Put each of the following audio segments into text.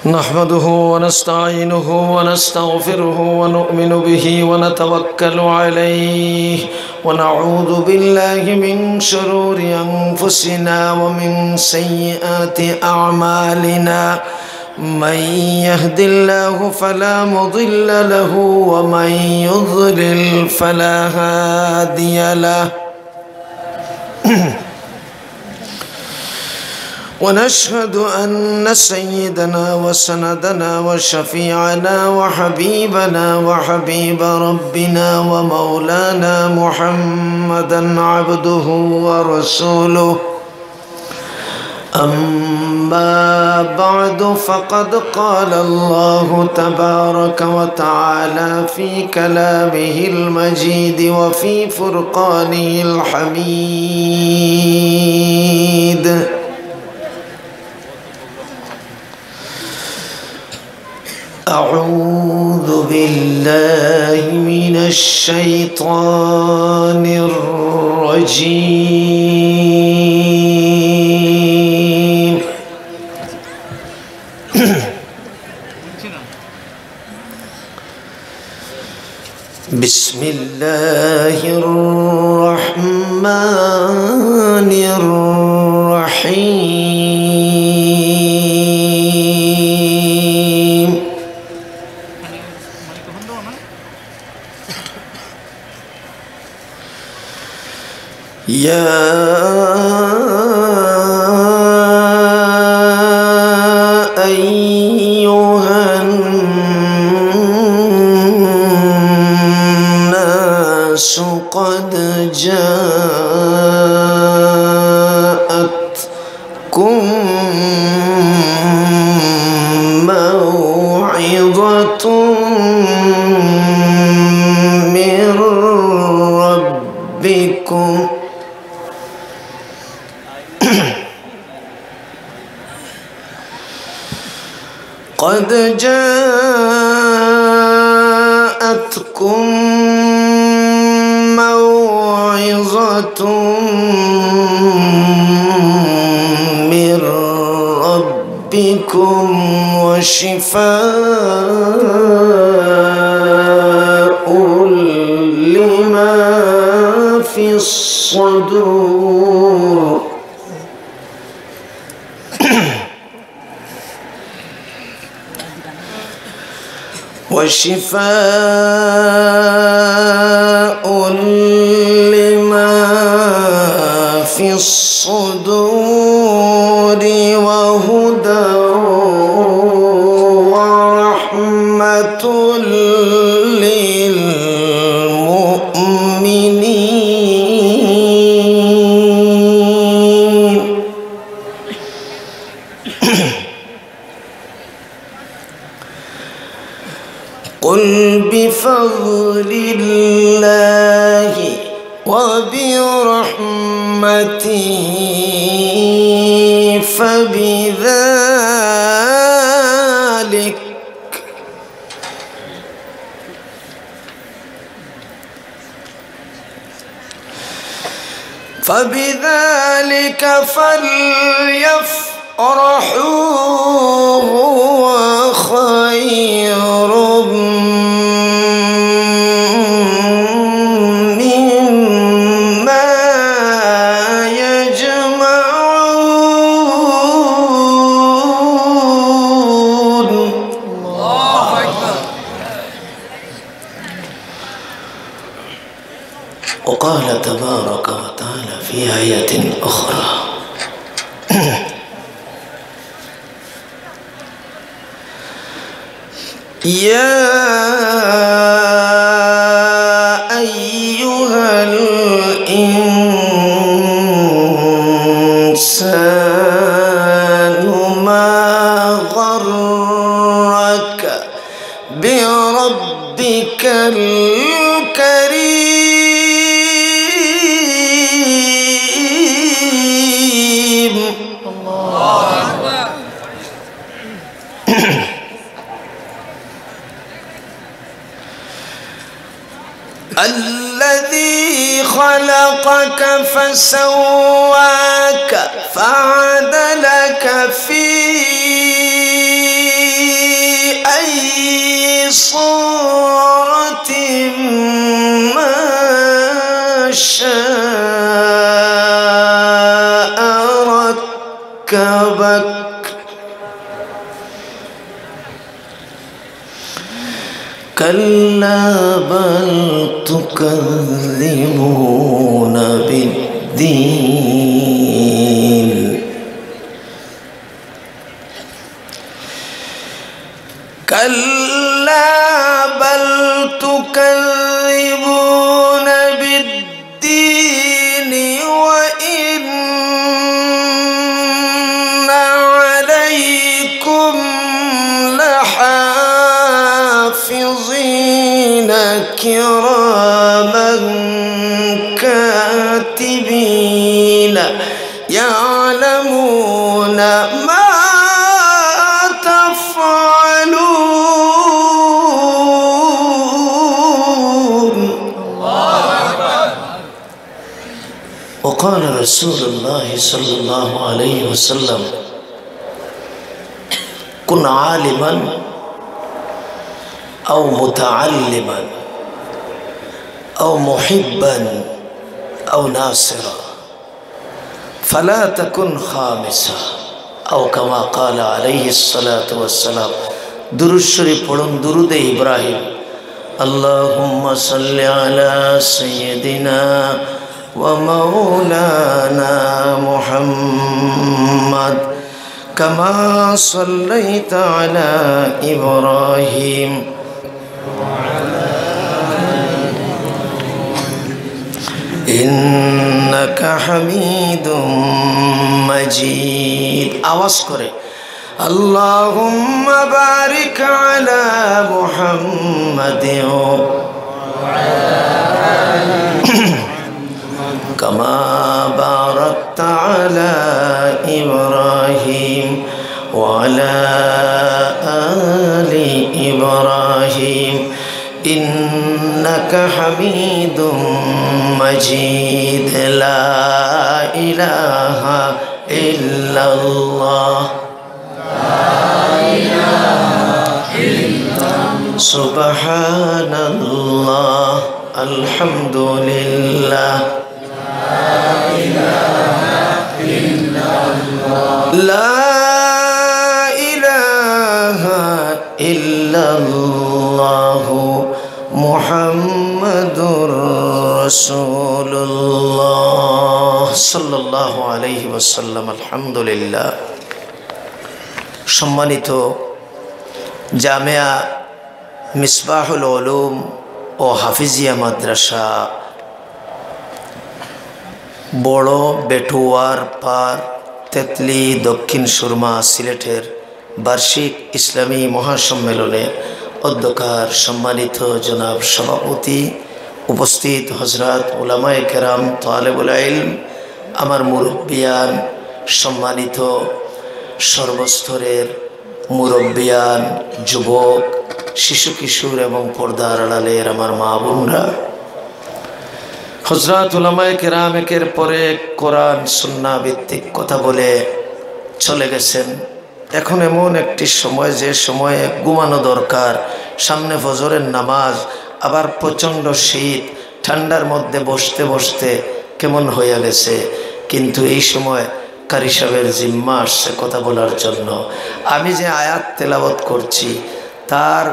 نحمده ونستعينه ونستغفره ونؤمن به ونتوكل عليه ونعوذ بالله من شرور أنفسنا ومن سيئات أعمالنا. من يهد الله فلا مضل له ومن يضلل فلا هادي له. ونشهد أن سيدنا وسندنا وشفيعنا وحبيبنا وحبيب ربنا ومولانا محمدا عبده ورسوله. أما بعد فقد قال الله تبارك وتعالى في كلامه المجيد وفي فرقانه الحميد: أعوذ بالله من الشيطان الرجيم. بسم الله الرحمن الرحيم. يا أيها الناس قد جاءتكم موعظة من ربكم قد جاءتكم موعظة من ربكم وشفاء لما في الصدور وشفاء لما في الصدور وهدى ورحمة للمؤمنين. قل بفضل الله وبرحمته فبذلك فليفرحوا هو خير مما يجمعون. الله أكبر. وقال تبارك وتعالى في آية أخرى: يا أيها الإنسان ما غرك بربك الكريم. الله أكبر. الذي الذي خلقك فسواك فعدلك في أي صورة ما شاء ركبك كلا بل تكذبون بالدين كلا بل تكذبون بالدين وإن عليكم لحافظين كراما كاتبين يعلمون ما وقال رسول الله صلى الله عليه وسلم كن عالما أو متعلما أو محبا أو ناصرا فلا تكن خامسا أو كما قال عليه الصلاة والسلام درود شريف پڑھن درود إبراهيم اللهم صل على سيدنا ومولانا محمد كما صليت على إبراهيم إنك حميد مجيد आवाज करे اللهم بارك على محمد كما باركت على إبراهيم وعلى آل إبراهيم إنك حميد مجيد لا إله إلا الله سبحان الله الحمد لله لا إله إلا الله محمد رسول الله صلى الله عليه وسلم الحمد لله সম্মানিত জামিয়া মিসবাহুল উলুম ও হাফিজিয়া মাদ্রাসা বড় বেটুয়ার পার তেতলি দক্ষিণ সুরমা সিলেটের বার্ষিক ইসলামী মহাসম্মেলনে অধ্যক্ষার সম্মানিত জনাব সভাপতি উপস্থিত হযরত উলামায়ে কেরাম তালেবুল ইলম আমার মুরব্বিয়ান সম্মানিত সর্বস্তরের মুরব্বিয়ান যুবক শিশু কিশোর এবং পর্দার আড়ালের আমার মা বোনরা হযরত উলামায়ে কেরাম একের পরে কোরআন সুন্নাহ ভিত্তিক কথা বলে চলে গেছেন। এখন এমন একটি সময় যে সময়ে ঘুমানো দরকার, সামনে ফজরের নামাজ, আবার প্রচণ্ড শীত, ঠান্ডার মধ্যে বসতে বসতে কেমন হয়ে গেছে। কিন্তু এই সময় কারি সাহেবের জিম্মা আসছে কথা বলার জন্য। আমি যে আয়াত তেলাওয়াত করছি তার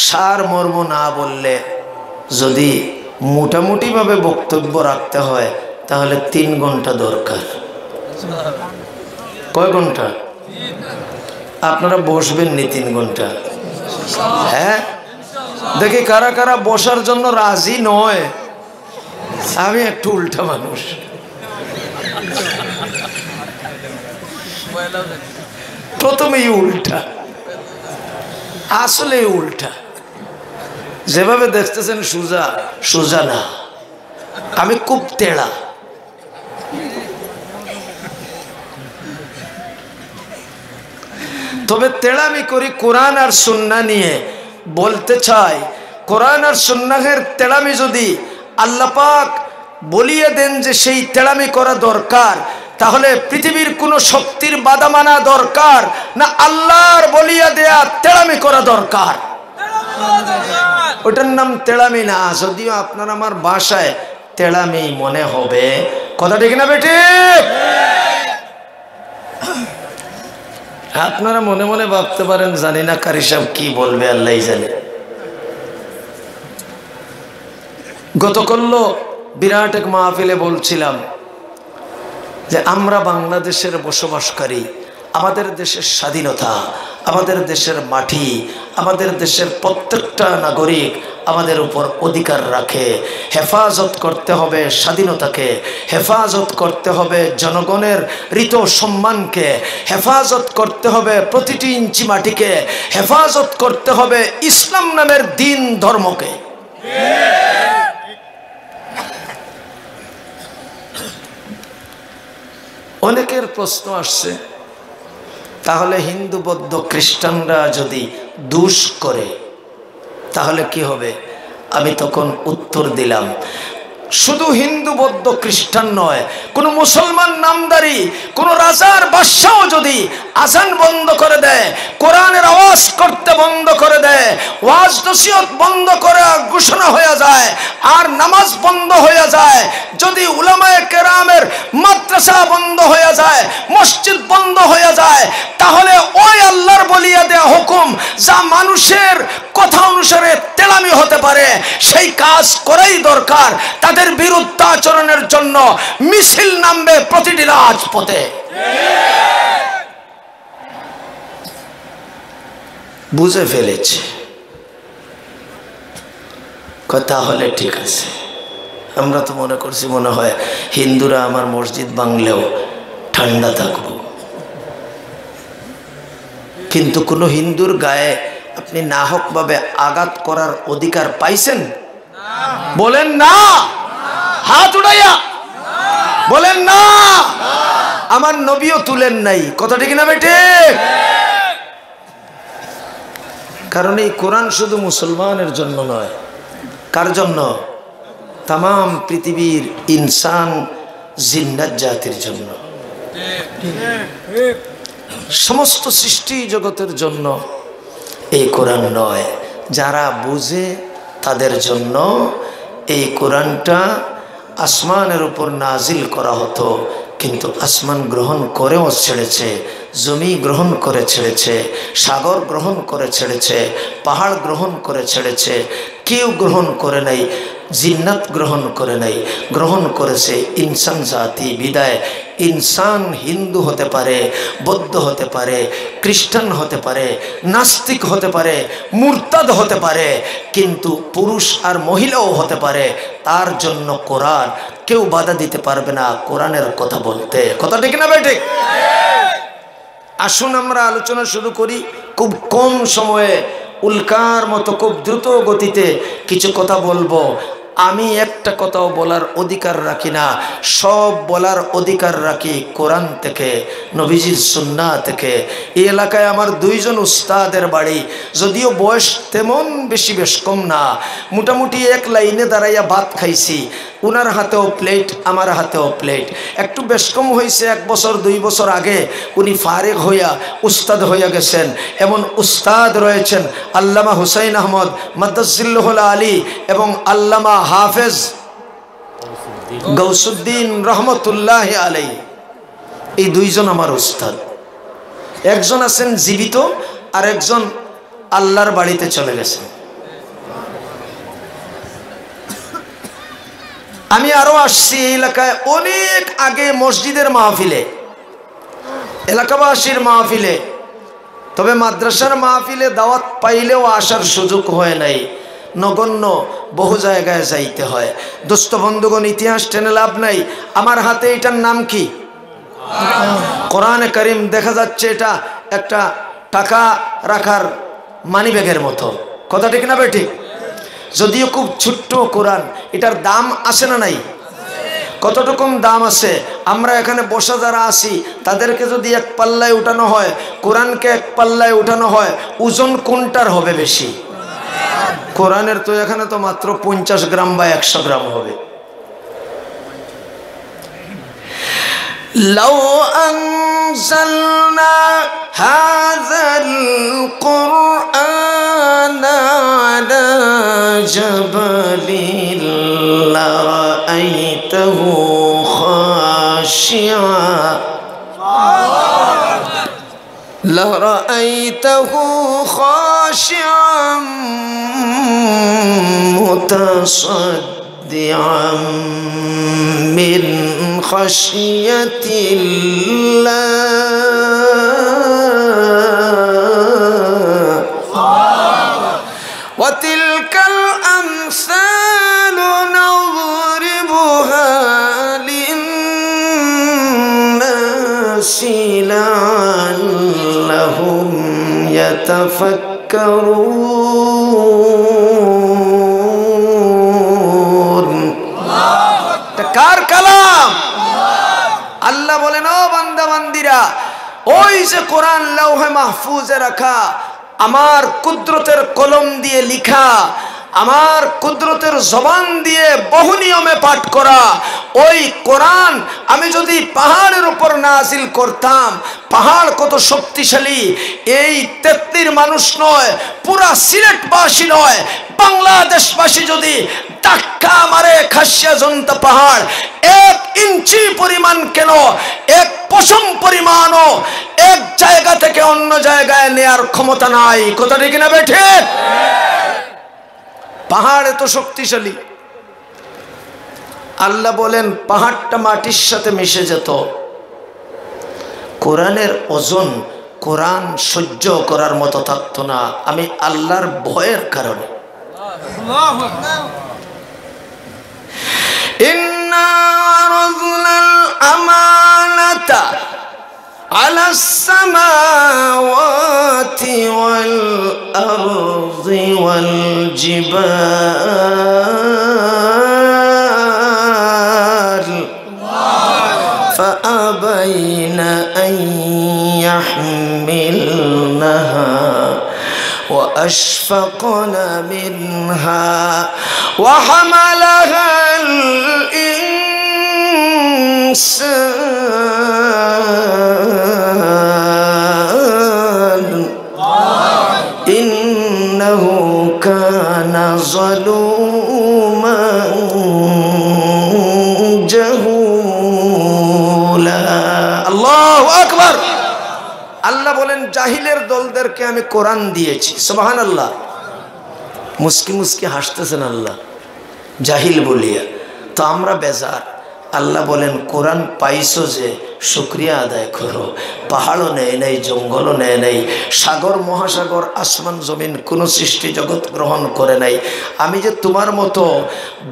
সার মর্ম না বললে, যদি মোটামুটিভাবে বক্তব্য রাখতে হয় তাহলে 3 ঘন্টা দরকার। কয় ঘন্টা? আপনারা বসবেন নি 3 ঘন্টা? হ্যাঁ, দেখি কারা কারা বসার জন্য রাজি নয়। আমি একটু উল্টা মানুষ, প্রথমেই উল্টা, আসলে উল্টা। যেভাবে দেখতেছেন সোজা, সোজা না, আমি খুব তেড়া। তবে তেড়ামি করি কোরআন আর সুন্নাহ নিয়ে। বলতে চাই কোরআন আর সুন্নাহের তেলামি যদি আল্লাহ পাক বলিয়ে দেন যে সেই তেলামি করা দরকার, তাহলে পৃথিবীর কোন শক্তির বাধা মানা দরকার না আল্লাহর বলিয়া দেয়া তেলামি করা দরকার? ওটার নাম তেলামি না, যদিও আপনার আমার ভাষায় তেলামি মনে হবে। কথা ঠিক না বেটি? আপনারা মনে মনে ভাবতে পারেন জানি না কারি সাহেব কি বলবে, আল্লাহ জানে। গতকাল বিরাট এক মাহফিলে বলছিলাম যে আমরা বাংলাদেশের বসবাসকারী, আমাদের দেশের স্বাধীনতা, আমাদের দেশের মাটি, আমাদের দেশের প্রত্যেকটা নাগরিক আমাদের উপর অধিকার রাখে। হেফাজত করতে হবে স্বাধীনতাকে, হেফাজত করতে হবে জনগণের ঋত সম্মানকে, হেফাজত করতে হবে প্রতিটি ইঞ্চি মাটিকে, হেফাজত করতে হবে ইসলাম নামের দিন ধর্মকে। অনেকের প্রশ্ন আসছে, তাহলে হিন্দু বৌদ্ধ খ্রিস্টানরা যদি দুষ করে তাহলে কি হবে? আমি তখন উত্তর দিলাম, শুধু হিন্দু বৌদ্ধ খ্রিস্টান নয়, কোন মুসলমান নামদারি কোন রাজার বাদশাও যদি আজান বন্ধ করে দেয়, কোরআনের আওয়াজ করতে বন্ধ করে দেয়, ওয়াজ নসিহত বন্ধ করে ঘোষণা হয়ে যায়, আর নামাজ বন্ধ হয়ে যায়, যদি উলামায়ে কেরামের মাদ্রাসা বন্ধ হয়ে যায়, মসজিদ বন্ধ হয়ে যায়, তাহলে ওই আল্লাহর বলিয়া দেয়া হুকুম যা মানুষের কথা অনুসারে তেলামি হতে পারে, সেই কাজ করাই দরকার। তাদের বিরুদ্ধাচরণের জন্য মিছিল নামবে প্রতিটি রাজপথে। বুঝে ফেলেছে কথা হলে ঠিক আছে। আমরা তো মনে করছি মনে হয় হিন্দুরা আমার মসজিদ ভাঙলেও ঠান্ডা থাকবো, কিন্তু কোন হিন্দুর গায়ে আপনি নাহকভাবে আঘাত করার অধিকার পাইছেন? বলেন না, হাত উঠাইয়া বলেন না। আমার নবীও তুলেন নাই, কথা ঠিক না বেটে? কারণ এই কোরআন শুধু মুসলমানের জন্য নয়, কার জন্য? তামাম পৃথিবীর ইনসান জিন্নাত জাতির জন্য, সমস্ত সৃষ্টি জগতের জন্য এই কোরআন নয়। যারা বুঝে তাদের জন্য এই কোরআনটা আসমানের উপর নাজিল করা হতো, কিন্তু আসমান গ্রহণ করেও ছেড়েছে, জমি গ্রহণ করে ছেড়েছে, সাগর গ্রহণ করে ছেড়েছে, পাহাড় গ্রহণ করে ছেড়েছে, কেউ গ্রহণ করে নাই, জিন্নাত গ্রহণ করে নাই, গ্রহণ করেছে ইনসান জাতি। বিদায় ইনসান হিন্দু হতে পারে, বৌদ্ধ হতে পারে, খ্রিস্টান হতে পারে, নাস্তিক হতে পারে, মুরতাদ হতে পারে, কিন্তু পুরুষ আর মহিলাও হতে পারে। তার জন্য কোরআন কেউ বাধা দিতে পারবে না কোরআনের কথা বলতে। কথা ঠিক না ভাই? ঠিক। আসুন আমরা আলোচনা শুরু করি। খুব কম সময়ে উল্কার মতো খুব দ্রুত গতিতে কিছু কথা বলবো। আমি একটা কথাও বলার অধিকার রাখি না, সব বলার অধিকার রাখি কোরআন থেকে, নবীজির সুন্নাহ থেকে। এই এলাকায় আমার দুইজন উস্তাদের বাড়ি, যদিও বয়স তেমন বেশি বেশ কম না, মোটামুটি এক লাইনে দাঁড়াইয়া ভাত খাইছি। উনার হাতেও প্লেট, আমার হাতেও প্লেট। একটু বেশ কম হয়েছে, 1 বছর 2 বছর আগে উনি ফারেক হইয়া উস্তাদ হইয়া গেছেন। এমন উস্তাদ রয়েছেন আল্লামা হুসাইন আহমদ মাদ্দাজিল্লাহুল আলী এবং আল্লামা হাফেজ গৌসুদ্দিন রহমতুল্লাহ আলাই। এই দুইজন আমার উস্তাদ। একজন আছেন জীবিত, আর একজন আল্লাহর বাড়িতে চলে গেছেন। আমি আরো আসছি এই এলাকায় অনেক আগে মসজিদের মাহফিলে, এলাকাবাসীর মাহফিলে, তবে মাদ্রাসার মাহফিলে দাওয়াত পাইলেও আসার সুযোগ হয় নাই। নগণ্য বহু জায়গায় যাইতে হয়। দোস্ত বন্ধুগণ, ইতিহাস টেনে লাভ নাই। আমার হাতে এটার নাম কি? কোরআনে কারীম। দেখা যাচ্ছে এটা একটা টাকা রাখার মানি ব্যাগের মতো। কথা ঠিক না ভাই? ঠিক। যদিও খুব ছোট্ট কোরআন, এটার দাম আছে না নাই? কতটুকু দাম আছে? আমরা এখানে বসা যারা আছি তাদেরকে যদি এক পাল্লায় উঠানো হয়, কোরআনকে এক পাল্লায় উঠানো হয়, ওজন কোনটার হবে বেশি? কোরআনের তো এখানে তো মাত্র 50 গ্রাম বা 100 গ্রাম হবে। লাউ আনজালনা হাযাল কুরআন আলা জাবালিন লারাআইতাহু খাশিআ لرأيته خاشعا متصدعا من خشية الله وتلك الأمثال نضربها للناس لعلهم يتفكرون। কার কালাম? আল্লাহ বলেন, ও বান্দা বান্দিরা, ওই যে কোরআন লৌহে মাহফুজে রাখা, আমার কুদরতের কলম দিয়ে লিখা, আমার কুদরতের জবান দিয়ে বহু নিয়মে পাঠ করা ওই কোরআন আমি যদি পাহাড়ের উপর নাজিল করতাম, পাহাড় কত শক্তিশালী, এই 33 মানুষ নয়, পুরা সিলেটবাসী নয়, বাংলাদেশবাসী যদি ধাক্কা মারে খাসিয়াজন্তা পাহাড় 1 ইঞ্চি পরিমাণ কেন, 1 পশম পরিমাণও এক জায়গা থেকে অন্য জায়গায় নেয়ার ক্ষমতা নাই। কথা ঠিক না বেঠে? পাহাড় এত শক্তিশালী। আল্লাহ বলেন পাহাড়টা মাটির সাথে মিশে যেত। কোরআনের ওজন কোরআন সহ্য করার মতো থাকতো না, আমি আল্লাহর ভয়ের কারণে। ইন্না আরাযনাল আমানাতা আলাস সামাওয়াতি ওয়াল আরদি ওয়াল জিবাল ফাআবাইনা আন ইয়াহমিলনাহা وأشفقن منها وحملها الإنسان إنه كان ظلوما جهولا الله أكبر। আল্লাহ বলেন জাহিলের দলদেরকে আমি কোরআন দিয়েছি। সুবহানাল্লাহ। মুস্কি মুস্কি হাসতেছেন আল্লাহ জাহিল বলিয়া, তো আমরা বেজার। আল্লাহ বলেন কোরআন পাইছো যে শুকরিয়া আদায় করো। পাহাড়ও নেয় নাই, জঙ্গলও নেয় নাই, সাগর মহাসাগর আসমান জমিন কোন সৃষ্টি জগৎ গ্রহণ করে নাই। আমি যে তোমার মতো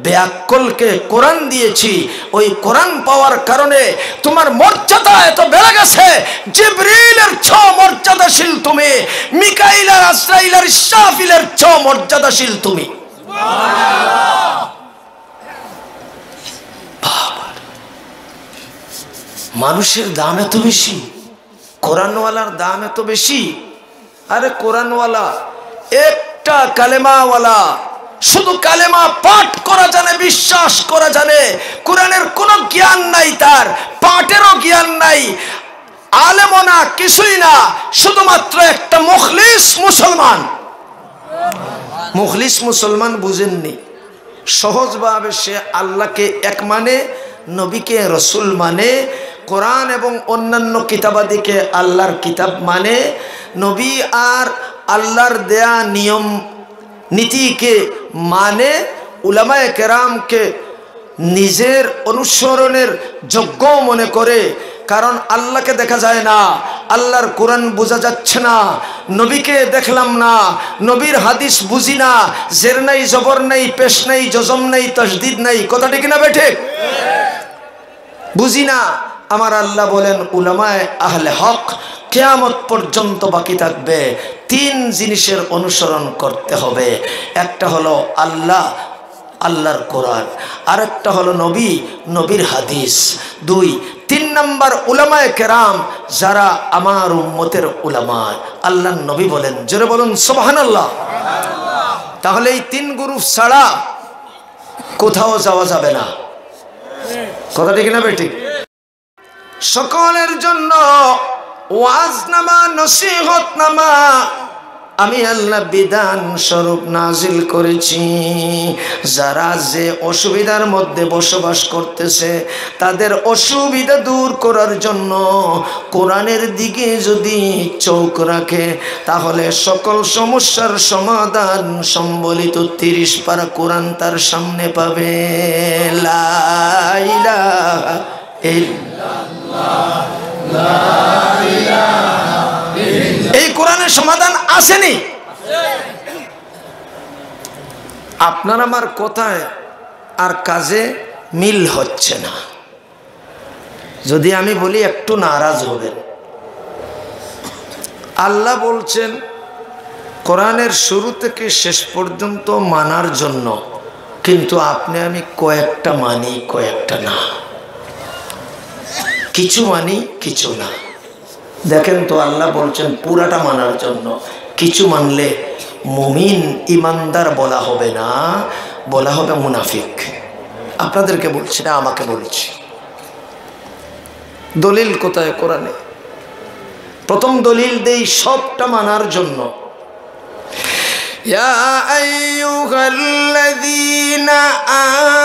ব্যাকলকে কোরআন দিয়েছি, ওই কোরআন পাওয়ার কারণে তোমার মর্যাদা এত বেড়ে গেছে। জিবরিলের 6 মর্যাদাশীল তুমি, মিকাইল আর আজরাইল আর ইসরাফিলের 6 মর্যাদাশীল তুমি। মানুষের দাম এত বেশি, কোরআনওয়ালার দাম এত বেশি। আরে কোরআনওয়ালা একটা কালেমাওয়ালা, শুধু কালেমা পাঠ করা জানে, বিশ্বাস করা জানে, কোরআনের কোনো জ্ঞান নাই, তার পাঠেরও জ্ঞান নাই, আলেমও না, কিছুই না, শুধুমাত্র একটা মুখলিস মুসলমান। মুখলিস মুসলমান বুঝেননি? সহজভাবে সে আল্লাহকে এক মানে, নবীকে রসুল মানে, কোরআন এবং অন্যান্য কিতাবাদিকে আল্লাহর কিতাব মানে, নবী আর আল্লাহর দেয়া নিয়ম নীতিকে মানে, উলামায়ে কেরামকে নিজের অনুসরণের যোগ্য মনে করে। কারণ আল্লাহকে দেখা যায় না, আল্লাহর কোরআন বোঝা যাচ্ছে না, নবীকে দেখলাম না, নবীর হাদিস বুঝি না, জের নাই, জবর নাই, পেশ নাই, জজম নাই, তাসদিদ নাই। কথা ঠিক না বেঠে? বুঝি না। আমার আল্লাহ বলেন উলামায়ে আহলে হক কিয়ামত পর্যন্ত বাকি থাকবে, 3 জিনিসের অনুসরণ করতে হবে। একটা হলো আল্লাহ, আল্লাহর কোরআন, আরেকটা হলো নবী, নবীর হাদিস। 2, 3 নাম্বার উলামায়ে কেরাম, যারা আমার উম্মতের উলামা। আল্লাহর নবী বলেন, জোরে বলুন সুবহানাল্লাহ। তাহলে এই 3 গ্রুপ ছাড়া কোথাও যাওয়া যাবে না। কথা ঠিক না বেঠিক? সকলের জন্য ওয়াজনামা নসিহতনামা আমি আল্লাহ বিধান স্বরূপ নাজিল করেছি। যারা যে অসুবিধার মধ্যে বসবাস করতেছে তাদের অসুবিধা দূর করার জন্য কোরআনের দিকে যদি চোখ রাখে তাহলে সকল সমস্যার সমাধান সম্বলিত 30 পারা কোরআন তার সামনে পাবে। লা ইলাহা ইল্লাল্লাহ, লা ইলাহা ইল্লাল্লাহ। এই কোরআনের সমাধান আসেনি। আপনার আমার কথায় আর কাজে মিল হচ্ছে না। যদি আমি বলি একটু নারাজ হবেন। আল্লাহ বলছেন কোরআনের শুরু থেকে শেষ পর্যন্ত মানার জন্য, কিন্তু আপনি আমি কয়েকটা মানি কয়েকটা না, কিছু মানি কিছু না। দেখেন তো আল্লাহ বলছেন পুরাটা মানার জন্য, কিছু মানলে মুমিন ইমানদার বলা হবে না, বলা হবে মুনাফিক। আপনাদেরকে বলছি না, আমাকে বলছি। দলিল কোথায় কোরআনে? প্রথম দলিল দেই সবটা মানার জন্য। ইয়া আইয়ুহাল্লাযীনা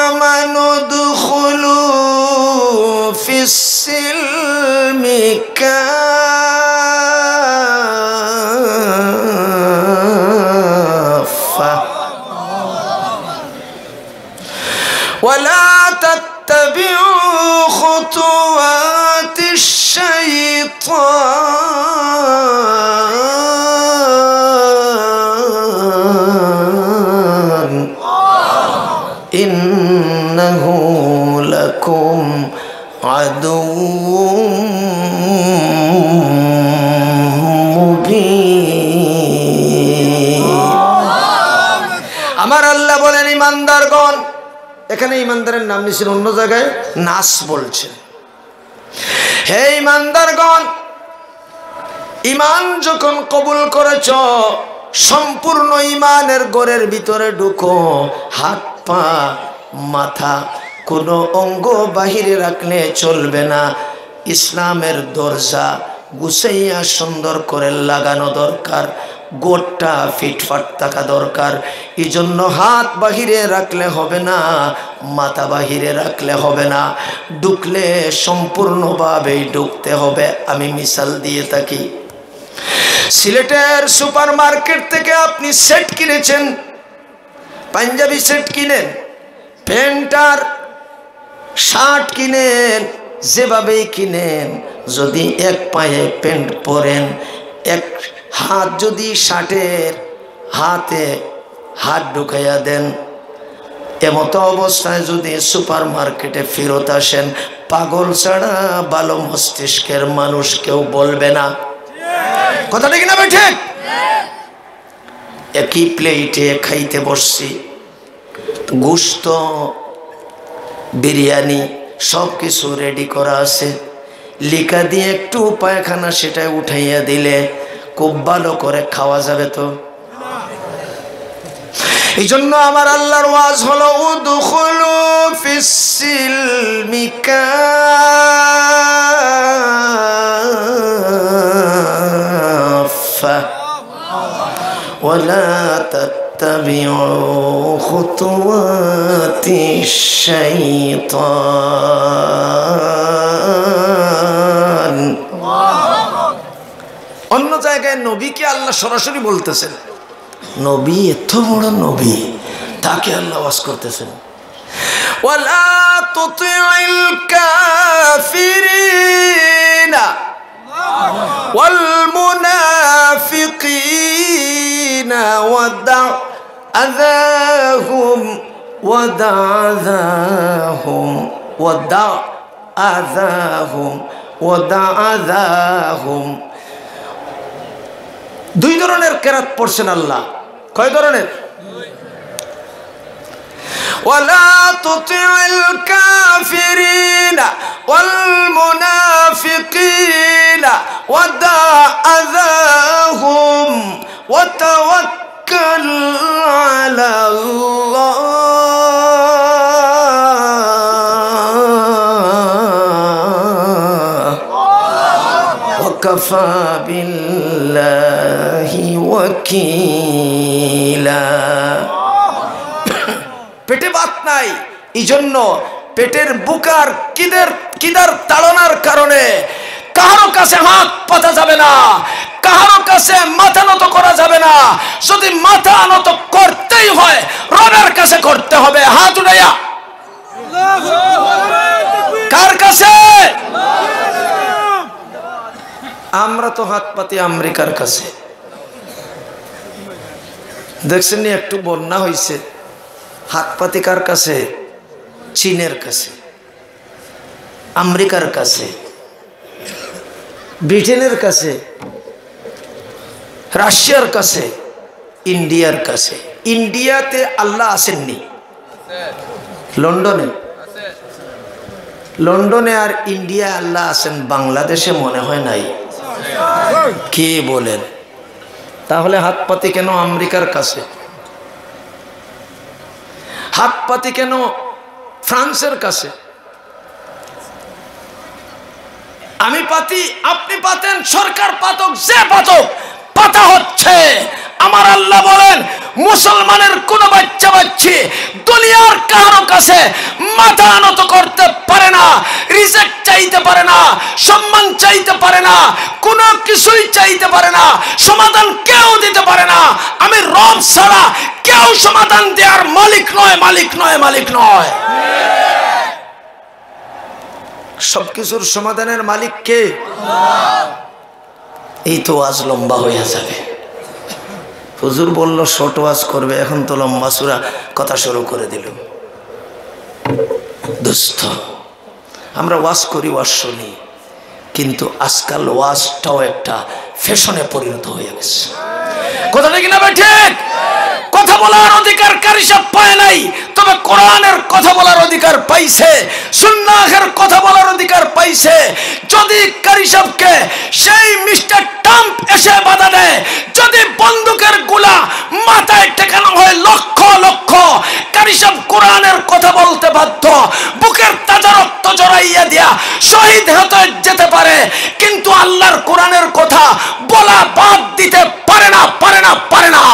আমানু দুখুলু ফিস-সিলমি কাফা ওয়ালা তাত্তাবিউ খুতুওয়াতিশ শাইতান ইন্নাহু লাকুম আদুউম মুবিন। আমার আল্লাহ বলেন ইমানদারগণ, এখানে ইমানদারের নাম নিয়েছেন, অন্য জায়গায় নাস বলছেন। হে ইমানদারগণ, ইমান যখন কবুল করেছ, সম্পূর্ণ ইমানের ঘরের ভিতরে ঢুকো। হাত পা মাথা কোনো অঙ্গ বাহিরে রাখলে চলবে না। ইসলামের দরজা গুছাইয়া সুন্দর করে লাগানো দরকার, গোটটা ফিটফাট থাকা দরকার। এই জন্য হাত বাহিরে রাখলে হবে না, মাথা বাহিরে রাখলে হবে না, ঢুকলে সম্পূর্ণভাবেই ঢুকতে হবে। আমি মিসাল দিয়ে থাকি, সিলেটের সুপার মার্কেট থেকে আপনি সেট কিনেছেন, পাঞ্জাবি সেট কিনেন, প্যান্ট আর শার্ট কিনেন, যেভাবেই কিনেন, যদি এক পায়ে প্যান্ট পরেন, এক হাত যদি শার্টের হাতে হাত ঢুকাইয়া দেন, এমতো অবস্থায় যদি সুপার মার্কেটে ফেরত আসেন, পাগল ছাড়া ভালো মস্তিষ্কের মানুষ কেউ বলবে না। কথা ঠিক না বেঠে? একই প্লেটে খাইতে বসছি, গোশত বিরিয়ানি সব কিছু রেডি করা আছে, লিকা দিয়ে একটু পায়খানা সেটা উঠাইয়া দিলে খুব ভালো করে খাওয়া যাবে তো? এই জন্য আমার আল্লাহর ওয়াজ হলো উদখুলু ফিস-সিলমি কাফা ওয়ালা তাত্তাবিউ খুতুওয়াতিশ শাইতান। অন্য জায়গায় নবীকে আল্লাহ সরাসরি বলতেছেন, নবী এত বড় নবী, তাকে আল্লাহ ওয়াজ করতেছেন, ওয়ালা তুতিউল কাফিরিনা ওয়াল মুনাফিকিনা ওয়াদা আযাহুম ওয়াদা আযাহুম ওয়াদা আযাহুম ওয়াদা আযাহুম। দুই ধরনের কেরাত পড়ছেন আল্লাহ। কয় ধরনের? ওয়ালা তুতিউল কাফিরিনা ওয়াল মুনাফিকিনা ওয়াদা আযাহুম ওয়া তাওয়াক্কাল ইল্লাল্লাহ ওয়া কাফা বিল্লাহি ওয়াকিলা। পেটে ভাত নাই, এই জন্য পেটের বুকার কিদার তাড়নার কারণে কারো কাছে হাত পাতা যাবে না, কারো কাছে মাথা নত করা যাবে না। যদি মাথা নত করতেই হয় রবের কাছে করতে হবে। হাত উঠাইয়া কার কাছে? আমরা তো হাত পাতি আমেরিকার কাছে। দেখছেন একটু বন্যা হয়েছে, হাত পাতি কার কাছে? চীনের কাছে, আমেরিকার কাছে, ব্রিটেনের কাছে, রাশিয়ার কাছে, ইন্ডিয়ার কাছে। ইন্ডিয়াতে আল্লাহ আসেননি, লন্ডনে আর ইন্ডিয়া আল্লাহ আছেন, বাংলাদেশে মনে হয় নাই। কি বলেন? তাহলে হাত পাতি কেন আমেরিকার কাছে? হাত পাতি কেন ফ্রান্সের কাছে? আমি পাতি, আপনি পাতেন, সরকার পাতক, যে পাতক, পাতা হচ্ছে। আমার আল্লাহ বলেন মুসলমানের কোন বাচ্চা বাচ্চি দুনিয়ার কারো কাছে মাথা নত করতে পারে না, রিজেক্ট চাইতে পারে না, সম্মান চাইতে পারে না, কোনো কিছুই চাইতে পারে না, সমাধান কেউ দিতে পারে না। আমি রব ছাড়া কেউ সমাধান দেওয়ার মালিক নয়, মালিক নয়, মালিক নয়। সবকিছুর সমাধানের মালিক কে? এই তো আজ লম্বা হয়ে যাবে। হুজুর বলল ছোট ওয়াজ করবে, এখন তো লম্বা সুরা কথা শুরু করে দিল। দোস্ত, আমরা ওয়াজ করি, ওয়াজ শুনি, কিন্তু আজকাল ওয়াজটাও একটা ফ্যাশনে পরিণত হয়ে গেছে। কথা ঠিক না ভাই? ঠিক। কথা বলার অধিকার কারি সব পায় নাই, তবে কোরআনের কথা বলার অধিকার পাইছে, সুন্নাহের কথা বলার অধিকার পাইছে। যদি কারি সাহেবকে সেই মিস্টার ট্রাম্প এসে বাধা দেয়, যদি বন্দুকের গোলা মাথায় ঠেকানো হয় লক্ষ লক্ষ, কারি সাহেব কোরআনের কথা বলতে বাধ্য। বুকের তাজা রক্ত জড়াইয়া দিয়া শহীদ হতে যেতে পারে, কিন্তু আল্লাহর কোরআনের কথা বলা বাদ দিতে পারে না, পারে না, পারে না।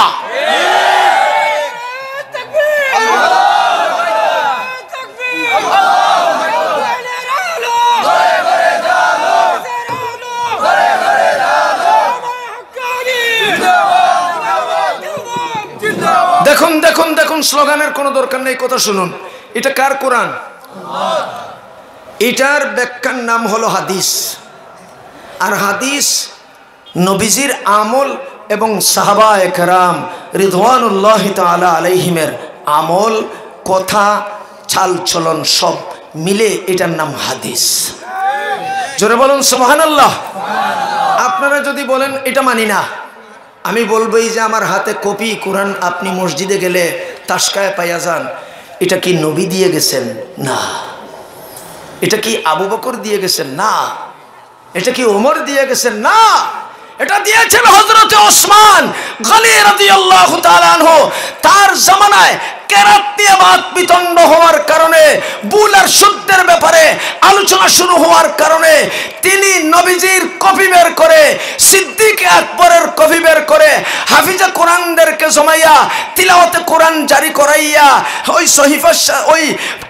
দেখুন দেখুন দেখুন, স্লোগানের কোনো দরকার নেই, কথা শুনুন। এটা কার কোরআন? এটার ব্যাখ্যার নাম হলো হাদিস। আর হাদিস নবীজির আমল এবং সাহাবায়ে কেরাম রিদওয়ানুল্লাহি তাআলা আলাইহিমের আমল, কথা, চাল চলন সব মিলে এটার নাম হাদিস। জোরে বলুন সুবহানাল্লাহ। আপনারা যদি বলেন এটা মানি না, আমি বলবো এই যে আমার হাতে কপি কোরআন, আপনি মসজিদে গেলে তাসকায় পাইয়া যান, এটা কি নবী দিয়ে গেছেন? না। এটা কি আবু বকর দিয়ে গেছেন? না। এটা কি ওমর দিয়ে গেছেন? না। এটা দিয়েছেন হযরত ওসমান গনি রাদিয়াল্লাহু তাআলা আনহু। তার জামানায় কেরাত নিয়ে বাদ বিতণ্ড হওয়ার কারণে, বুল আর শুদ্ধের ব্যাপারে আলোচনা শুরু হওয়ার কারণে তিনি নবীজির কপি বের করে, সিদ্দিক আকবরের কপি বের করে, হাফিজা কোরআনদেরকে জমাইয়া তিলাওয়াতে কোরআন জারি করাইয়া ওই সহিফার ওই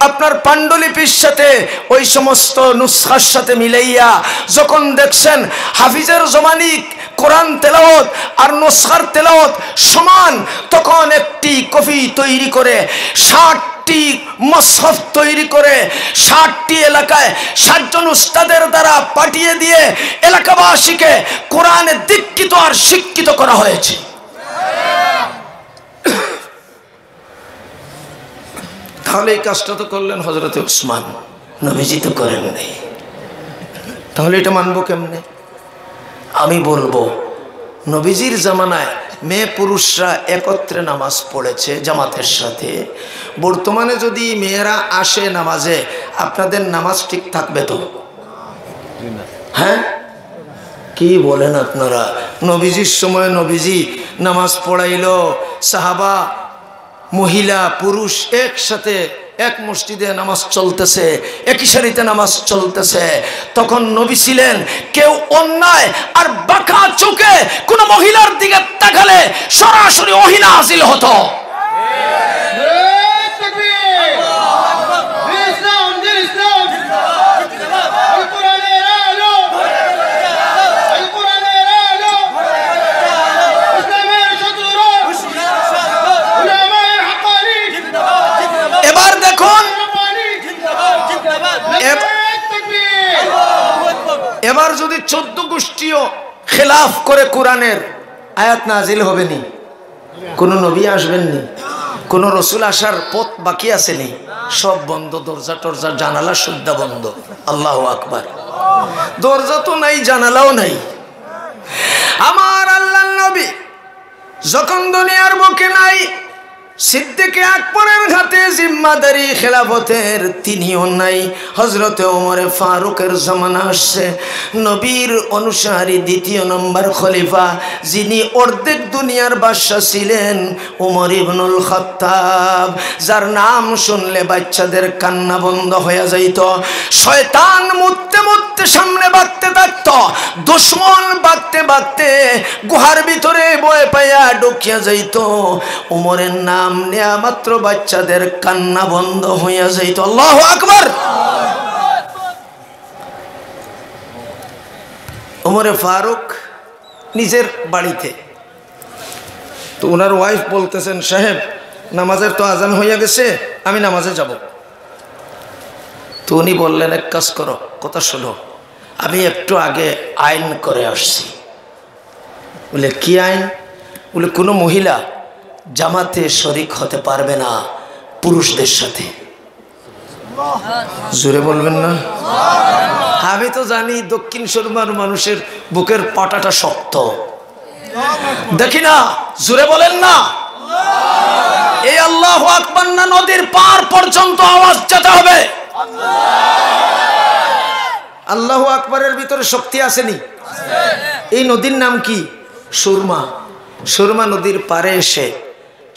আপনার পাণ্ডুলিপির সাথে ওই সমস্ত নুসখার সাথে মিলাইয়া যখন দেখছেন হাফিজের জমানি কোরআন তেলাওয়াত আর নুসখার তেলাওয়াত সমান, তখন একটি কপি তৈরি করে 60টি মুসহাফ তৈরি করে 60টি এলাকায় 60 জন উস্তাদের দ্বারা পাঠিয়ে দিয়ে এলাকাবাসীকে কোরআনে দীক্ষিত আর শিক্ষিত করা হয়েছে। তাহলে এই কাজটা তো করলেন হযরত ওসমান, নবীজি তো করেন নাই। তাহলে এটা মানবো কেমনে? আমি বলবো নবীজির জামানায় মেয়ে পুরুষরা একত্রে নামাজ পড়েছে জামাতের সাথে। বর্তমানে যদি মেয়েরা আসে নামাজে, আপনাদের নামাজ ঠিক থাকবে তো? হ্যাঁ, কি বলেন আপনারা? নবীজির সময় নবীজি নামাজ পড়াইল, সাহাবা মহিলা পুরুষ একসাথে এক মসজিদে নামাজ চলতেছে, একই সারিতে নামাজ চলতেছে। তখন নবী ছিলেন, কেউ অন্যায় আর বাঁকা চোখে কোন মহিলার দিকে তাকালে সরাসরি ওহী নাযিল হতো। এবার যদি 14 গোষ্ঠীও খেলাফ করে কোরআনের, আয়াত নাজিল হবে নি? কোন নবী আসবেননি? কোন রসুল আসার পথ বাকি আসেনি? সব বন্ধ, দরজা টরজা জানালা সুদ্ধা বন্ধ। আল্লাহু আকবার। দরজা তো নাই, জানালাও নাই। আমার আল্লাহর নবী যখন দুনিয়ার বুকে নাই, সিদ্দিক আকবরের হাতে জিম্মাদারি খেলাফতের তিনিও নাই। হযরতে ওমর ফারুকের জামানা আসছে, নবীর অনুসারী দ্বিতীয় নম্বর খলিফা, যিনি অর্ধেক দুনিয়ার বাদশা ছিলেন, ওমর ইবনুল খাত্তাব, যার নাম শুনলে বাচ্চাদের কান্না বন্ধ হয়ে যাইত। শয়তান মুততে মুততে সামনে বাগতে থাকত, দুশমন বাগতে বাগতে গুহার ভিতরে ভয় পাইয়া ঢুকিয়া যাইত। ওমরের নাম নেয়া মাত্র বাচ্চাদের কান্না বন্ধ হইয়া যাইত। আল্লাহু আকবার। ওমরে ফারুক নিজের বাড়িতে, তো ওনার ওয়াইফ বলতেছেন, সাহেব নামাজের তো আজান হইয়া গেছে, আমি নামাজে যাব। তো উনি বললেন, এক কাজ করো, কথা শোনো, আমি একটু আগে আইন করে আসছি। বলে কি আইন? বলে কোনো মহিলা জামাতে শরীক হতে পারবে না পুরুষদের সাথে। জোরে বলবেন না? আমি তো জানি দক্ষিণ সুরমার মানুষের বুকের পাটাটা শক্ত, দেখি না। জোরে বলেন না? এই আল্লাহু আকবার না নদীর পার পর্যন্ত আওয়াজ যেতে হবে। আল্লাহু আকবারের ভিতরে শক্তি আসেনি? এই নদীর নাম কি? সুরমা। সুরমা নদীর পারে এসে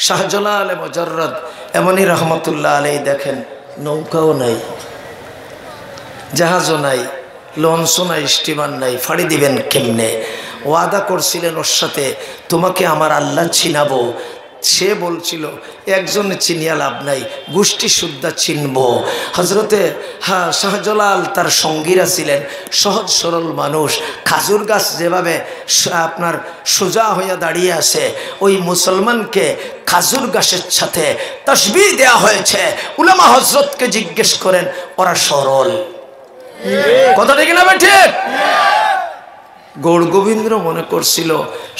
শাহজালাল মুজাররদ এমনি রহমতুল্লাহ আলাইহি দেখেন, নৌকাও নাই, জাহাজও নাই, লঞ্চও নাই, স্টিমার নাই, ফাড়ি দিবেন কেমনে? ওয়াদা করছিলেন ওর সাথে, তোমাকে আমার আল্লাহ চিনাবো। সে বলছিল, একজনে চিনিয়া লাভ নাই, গোষ্ঠী শুদ্ধা চিনব। হজরতে শাহজালাল তার সঙ্গীরা ছিলেন সহজ সরল মানুষ। খাজুর গাছ যেভাবে আপনার সোজা হইয়া দাঁড়িয়ে আছে, ওই মুসলমানকে খাজুর গাছের সাথে তাসবিহ দেয়া হয়েছে। উলামা হজরতকে জিজ্ঞেস করেন, ওরা সরল। কথা ঠিক না ঠিক? গৌর গোবিন্দ মনে করছিল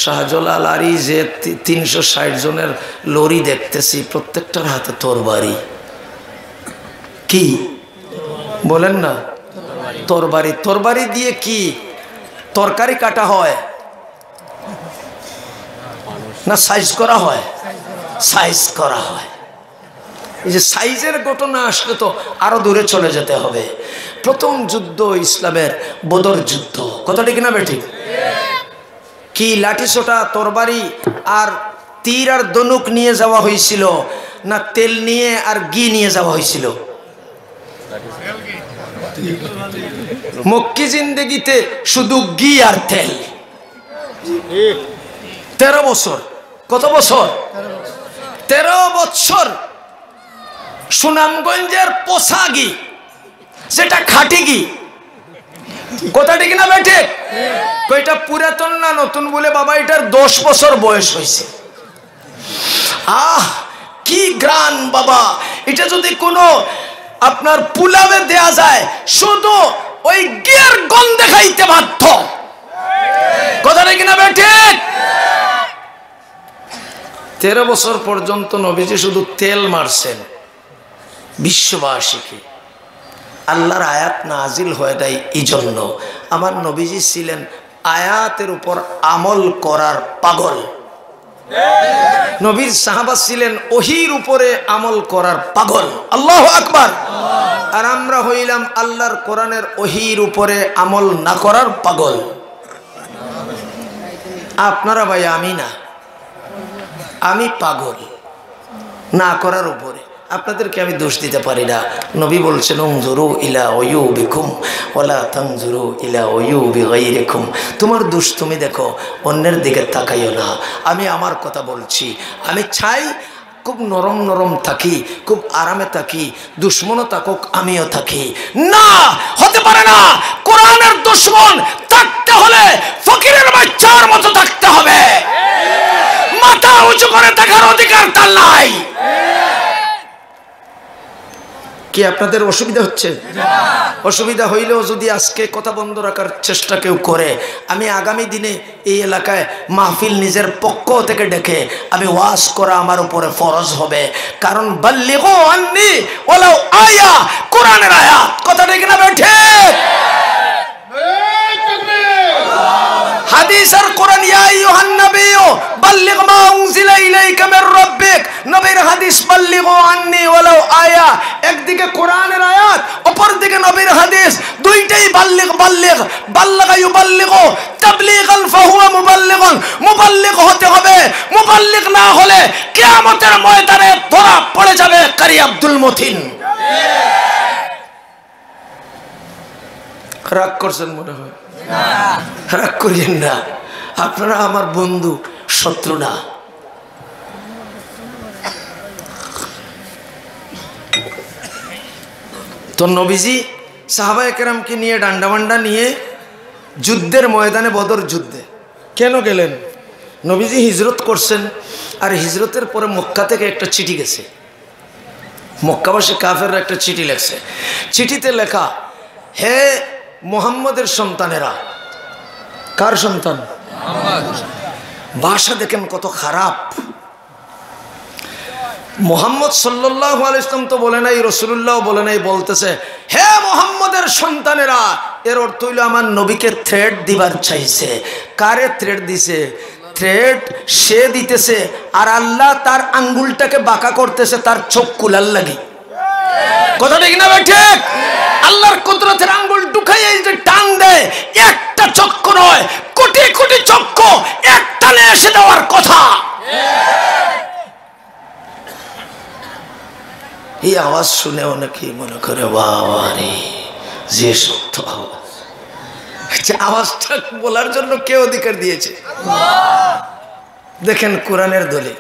শাহজালাল আলী যে 360 জনের লরি দেখতেছি, প্রত্যেকটার হাতে তরবারি। কি বলেন না? তরবারি। তরবারি দিয়ে কি তরকারি কাটা হয় না সাইজ করা হয়? সাইজ করা হয়। এই যে সাইজের ঘটনা আসলে তো আরো দূরে চলে যেতে হবে। প্রথম যুদ্ধ ইসলামের বদর যুদ্ধ। কথাটা কিনা বেঠিক? কি লাঠি ছোটা, তরবারি আর তীর আর ধনুক নিয়ে যাওয়া হয়েছিল, না তেল নিয়ে আর ঘি নিয়ে যাওয়া হয়েছিল? মক্কি জিন্দেগিতে শুধু ঘি আর তেল। 13 বছর। কত বছর? 13 বছর সুনামগঞ্জের পোষা ঘি, যেটা খাঁটি ঘি। কথা ঠিক না বেঠে? এটা পুরাতন না নতুন বলে বাবা এটার 10 বছর বয়স হয়েছে। কি গ্রান বাবা! এটা যদি কোনো আপনার পুলাবে দেয়া যায়, শুধু ওই ঘিয়ের গন্ধে খাইতে বাধ্য। কথা ঠিক না বেঠে? 13 বছর পর্যন্ত নবীজি শুধু তেল মারছেন বিশ্ববাসীকে। আল্লাহর আয়াত নাজিল হয়ে দেয় এই জন্য। আমার নবীজি ছিলেন আয়াতের উপর আমল করার পাগল। নবীর সাহাবা ছিলেন ওহির উপরে আমল করার পাগল। আল্লাহু আকবার। আর আমরা হইলাম আল্লাহর কোরআনের ওহির উপরে আমল না করার পাগল। আপনারা ভাই, আমি না, আমি পাগল। না করার উপরে। আপনাদেরকে আমি দোষ দিতে পারি না। নবী বলছেন উনজুরু ইলা উয়ুবিকুম ওয়ালা তানজুরু ইলা উয়ুবি গায়রিকুম। তোমার দোষ তুমি দেখো, অন্যের দিকে তাকাইও না। আমি আমার কথা বলছি। আমি চাই খুব নরম নরম থাকি, খুব আরামে থাকি, দুশ্মনও থাকুক আমিও থাকি। না, হতে পারে না। কোরআনের দুশ্মন থাকতে হলে ফকিরের বাচ্চার মতো থাকতে হবে। মাথা উঁচু করে থাকার অধিকার তার নাই। কি আপনাদের অসুবিধা হচ্ছে? অসুবিধা হইলেও যদি আজকে কথা বন্ধ রাখার চেষ্টা কেউ করে, আমি আগামী দিনে এই এলাকায় মাহফিল নিজের পক্ষ থেকে ডেকে আমি ওয়াজ করা আমার উপরে ফরজ হবে। কারণ বাল্লিগু আন্নি ওয়ালাউ আয়া, কোরআনের আয়াত। কথা ঠিক না বেঠে? হাদিস আর কোরআন। ইয়া আইয়ুহান নাবিয়্যু বাল্লিগ মা উনজিলা ইলাইকা মির রাব্বিক। নবীর হাদিস বাল্লিগু আন্নি ওয়ালাউ আয়া। একদিকে কোরআনের আয়াত, অপর দিকে নবীর হাদিস, দুইটাই বাল্লিগ বাল্লিগ। বাল্লাগা ইউবাল্লিগু তাবলীগান ফাহুয়া মুবাল্লিগুন। মুবাল্লিগ হতে হবে। মুবাল্লিগ না হলে কিয়ামতের ময়দানে ধরা পড়ে যাবে কারি আব্দুল মতিন। রাগ করছেন মনে হয়? রাগ করিয়েন না, আপনারা আমার বন্ধু, শত্রু না। তো নবীজি সাহাবায়ে কেরামকে নিয়ে ডান্ডাবান্ডা নিয়ে যুদ্ধের ময়দানে, বদর যুদ্ধে কেন গেলেন? নবীজি হিজরত করছেন, আর হিজরতের পরে মক্কা থেকে একটা চিঠি গেছে। মক্কাবাসী কাফেররা একটা চিঠি লেখছে। চিঠিতে লেখা, হে মুহাম্মদের সন্তানেরা। কার সন্তান? ভাষা দেখেন কত খারাপ। মুহাম্মদ সাল্লাল্লাহু আলাইহি ওয়াসাল্লাম তো বলে নাই, রাসূলুল্লাহ বলে নাই, বলতেছে হে মুহাম্মদের সন্তানেরা। এর অর্থ হইল আমার নবীকে থ্রেট দিবার চাইছে। কারে থ্রেট দিছে? থ্রেট সে দিতেছে, আর আল্লাহ তার আঙ্গুলটাকে বাঁকা করতেছে তার চোখ কুলার লাগি। কথা ঠিক না ভাই? ঠিক। আল্লাহর কুদরতের আঙ্গুল ঢুকাই এই যে টান দেয়, একটা চক্র নয়, কোটি কোটি চক্র এক টানে এসে দেওয়ার কথা। এই আওয়াজ শুনে অনেকে মনে করে বাবা রে, যে শক্ত আওয়াজ। আওয়াজটা বলার জন্য কে অধিকার দিয়েছে? দেখেন কোরআনের দলিল।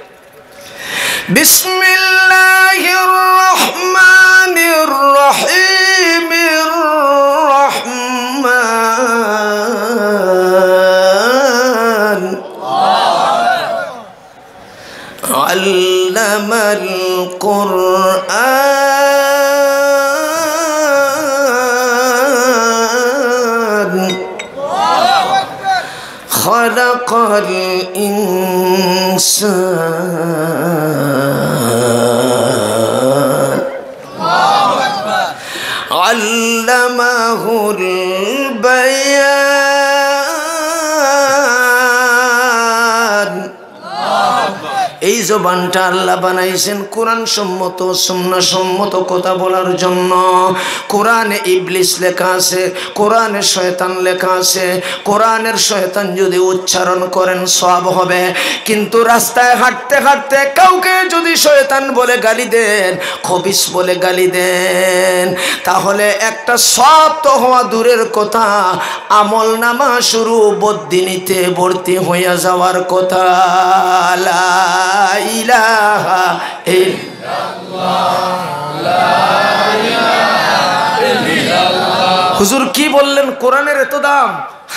বিসমিল্লাহির রহমানির রহিম। রহমান আল্লামাল কুরআন খালাকাল ইনসান আল্লামাহুল বায়ান। এই জবানটা আল্লাহ বানাইছেন কোরআন সম্মত, সুন্নাহ সম্মত কথা বলার জন্য। কোরআনে ইবলিস লেখা আছে, কোরআনে শয়তান লেখা আছে। কোরআনের শয়তান যদি উচ্চারণ করেন সওয়াব হবে, কিন্তু রাস্তায় হাঁটতে হাঁটতে কাউকে যদি শয়তান বলে গালি দেন, খবিস বলে গালি দেন, তাহলে একটা সওয়াব তো হওয়া দূরের কথা, আমল নামা শুরু বদ্দিনীতে ভর্তি হইয়া যাওয়ার কথা। লা ইলাহা ইল্লাল্লাহ, লা ইলাহা ইল্লাল্লাহ। হুজুর কি বললেন? কোরআনের এত দাম?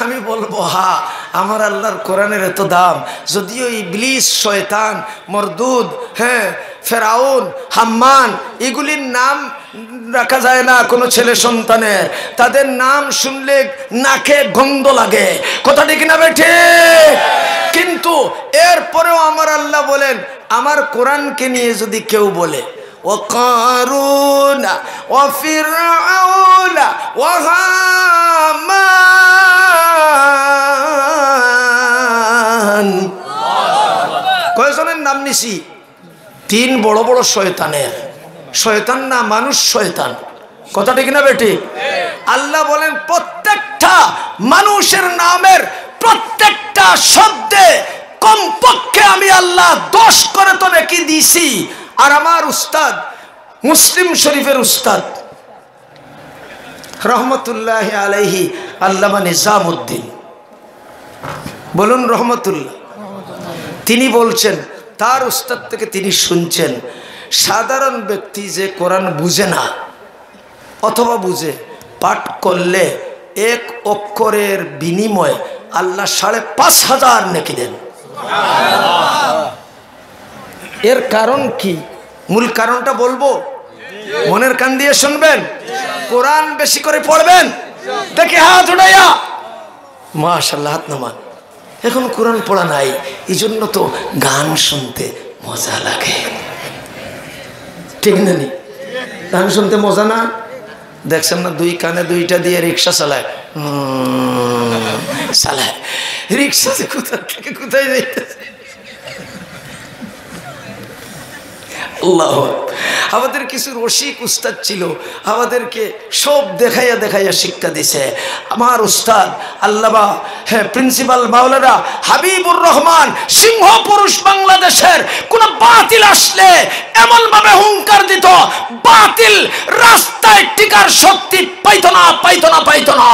আমি বলবো হ্যাঁ, আমার আল্লাহর কোরআনের এত দাম। যদিও ইবলিস, শয়তান, মরদুদ, হ্যাঁ, ফেরাউন, হাম্মান, এগুলির নাম রাখা যায় না কোনো ছেলে সন্তানের। তাদের নাম শুনলে নাকে গন্ধ লাগে। কথা ঠিক না বেঠে? কিন্তু এরপরেও আমার আল্লাহ বলেন, আমার কোরআনকে নিয়ে যদি কেউ বলে ও কারুন ও ফিরআউন ও হামান, কয়জনের নাম নিছি? 3 বড় বড় শয়তানের। শয়তান না, মানুষ শয়তান। কথা ঠিক না বেটি? আল্লাহ বলেন প্রত্যেকটা মানুষের নামের প্রত্যেকটা শব্দে কমপক্ষে আমি আল্লাহ 10 করে তো নেকি দিছি। আর আমার উস্তাদ মুসলিম শরীফের উস্তাদ রহমতুল্লাহ আলাইহি আল্লামা নিজামউদ্দিন, বলুন রহমতুল্লাহ, তিনি বলছেন তার উস্তাদ থেকে তিনি শুনছেন সাধারণ ব্যক্তি যে কোরআন বুঝে না অথবা বুঝে পাঠ করলে এক অক্ষরের বিনিময়ে আল্লাহ ৫,৫০০ নেকি দেন। এর কারণ কি? মূল কারণটা বলবো, মনের কান দিয়ে শুনবেন। কোরআন বেশি করে পড়বেন। দেখে হাত উঠাইয়া মাশাআল্লাহ, হাত নামান। এখন কোরআন পড়া নাই, এই জন্য তো গান শুনতে মজা লাগে, ঠিক না? নি গান শুনতে মজা না? দেখছেন না, দুই কানে দুইটা দিয়ে রিক্সা চালায়, চালায় রিক্সা কোথা থেকে কোথায় যাইতেছে। আল্লাহ, আমাদের কিছু রসিক উস্তাদ ছিল, আমাদেরকে সব দেখাইয়া দেখাইয়া শিক্ষা দিছে। আমার উস্তাদ আল্লামা প্রিন্সিপাল মাওলানা হাবিবুর রহমান সিংহ পুরুষ বাংলাদেশের কোন বাতিল আসলে এমন ভাবে হুঙ্কার দিত, বাতিল রাস্তায় টিকার শক্তি পাইতো না, পাইতো না, পাইতো না।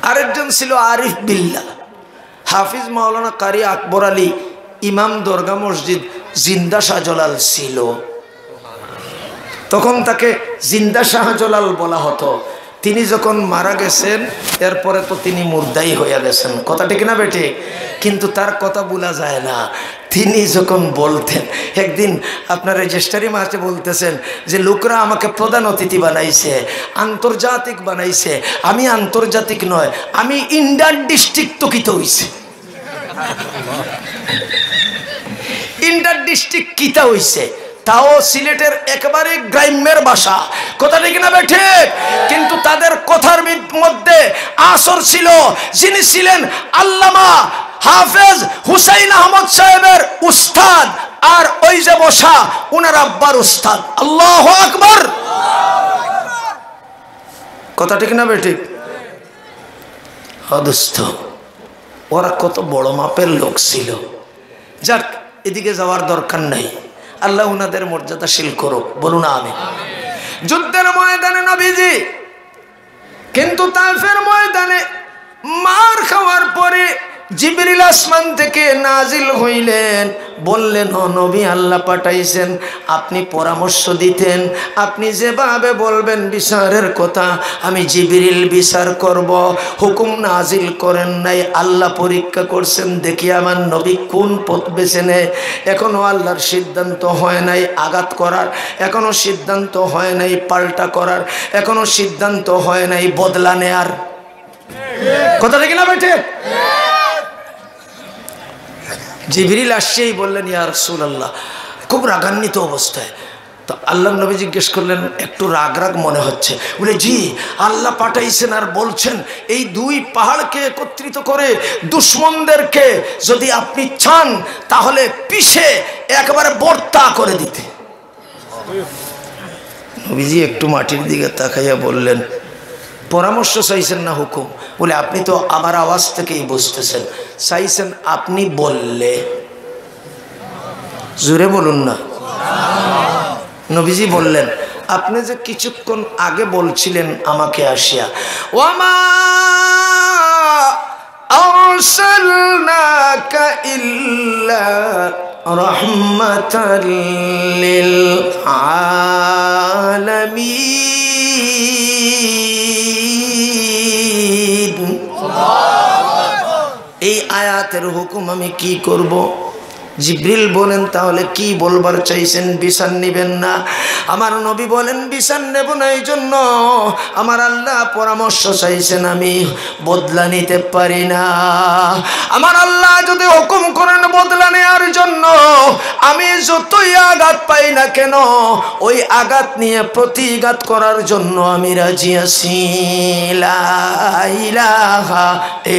আরেকজন ছিল আরিফ বিল্লাহ, হাফিজ মাওলানা কারি আকবর আলী ইমাম দরগা মসজিদ জিন্দা শাহজালাল ছিল, তখন তাকে জিন্দা শাহজালাল বলা হতো। তিনি যখন মারা গেছেন এরপরে তো তিনি মুর্দাই হইয়া গেছেন, কথা ঠিক না বেটে? কিন্তু তার কথা বলা যায় না। তিনি যখন বলতেন, একদিন আপনার রেজিস্ট্রারি মাঠে বলতেছেন যে লোকরা আমাকে প্রধান অতিথি বানাইছে, আন্তর্জাতিক বানাইছে, আমি আন্তর্জাতিক নয়, আমি ইন্ডিয়ান ডিস্ট্রিক্ট তকিত হইছে। ইন্টার ডিস্ট্রিক্ট কিতা হইছে, তাও সিলেটের একেবারে গ্রাম্যের ভাষা, কথা ঠিক না বেঠে? কিন্তু তাদের কথার মধ্যে আসর ছিল। যিনি ছিলেন আল্লামা হাফেজ হুসাইন আহমদ সাহেবের উস্তাদ, আর ওই যে বসা উনার আব্বার উস্তাদ। আল্লাহু আকবার, কথা ঠিক না বেঠে? অদুস্থ, ওরা কত বড় মাপের লোক ছিল। যাক, এদিকে যাওয়ার দরকার নাই, আল্লাহ উনাদের মর্যাদাশীল করুক, বলুন আমিন। যুদ্ধের ময়দানে নবীজি কিন্তু তায়েফের ময়দানে মার খাওয়ার পরে জিবরিল আসমান থেকে নাজিল হইলেন, বললেন ও নবী, আল্লাহ পাঠাইছেন, আপনি পরামর্শ দিতেন, আপনি যেভাবে বলবেন বিচারের কথা আমি জিবরিল বিচার করব। হুকুম নাজিল করেন নাই, আল্লাহ পরীক্ষা করছেন, দেখি আমার নবী কোন পথ বেছে নেয়। এখনো আল্লাহর সিদ্ধান্ত হয় নাই আঘাত করার, এখনো সিদ্ধান্ত হয় নাই পাল্টা করার, এখনো সিদ্ধান্ত হয় নাই বদলা নেয়ার, কথা ঠিক না বেঠে? জিবরিল আসছেই বললেন ইয়া রাসূলুল্লাহ, খুব রাগান্বিত অবস্থায়। তো আল্লাহ নবী জিজ্ঞেস করলেন, একটু রাগ রাগ মনে হচ্ছে? বলে জি, আল্লাহ পাঠাইছেন আর বলছেন এই দুই পাহাড়কে একত্রিত করে দুশ্মনদেরকে যদি আপনি চান তাহলে পিষে একেবারে বর্তা করে দিতে। নবীজি একটু মাটির দিকে তাকাইয়া বললেন, পরামর্শ চাইছেন না হুকুম? বলে আপনি তো আমার আওয়াজ থেকেই বুঝতেছেন, চাইছেন আপনি বললে। জোরে বলুন না। নবীজি বললেন, আপনি যে কিছুক্ষণ আগে বলছিলেন আমাকে আসিয়া, ওয়ামা আরসালনাকা ইল্লা রাহমাতাল লিল আলামিন। এই আয়াতের হুকুম আমি কি করব? জিবরিল বলেন, তাহলে কি বলবার চাইছেন? বিচার নিবেন না? আমার নবী বলেন, বিচার নেব না, এই জন্য আমার আল্লাহ পরামর্শ চাইছেন, আমি বদলা নিতে পারি না। আমার আল্লাহ যদি হুকুম করেন বদলা নেওয়ার জন্য, আমি যতই আঘাত পাই না কেন ওই আঘাত নিয়ে প্রতিঘাত করার জন্য আমি রাজি আছি। লা ইলাহা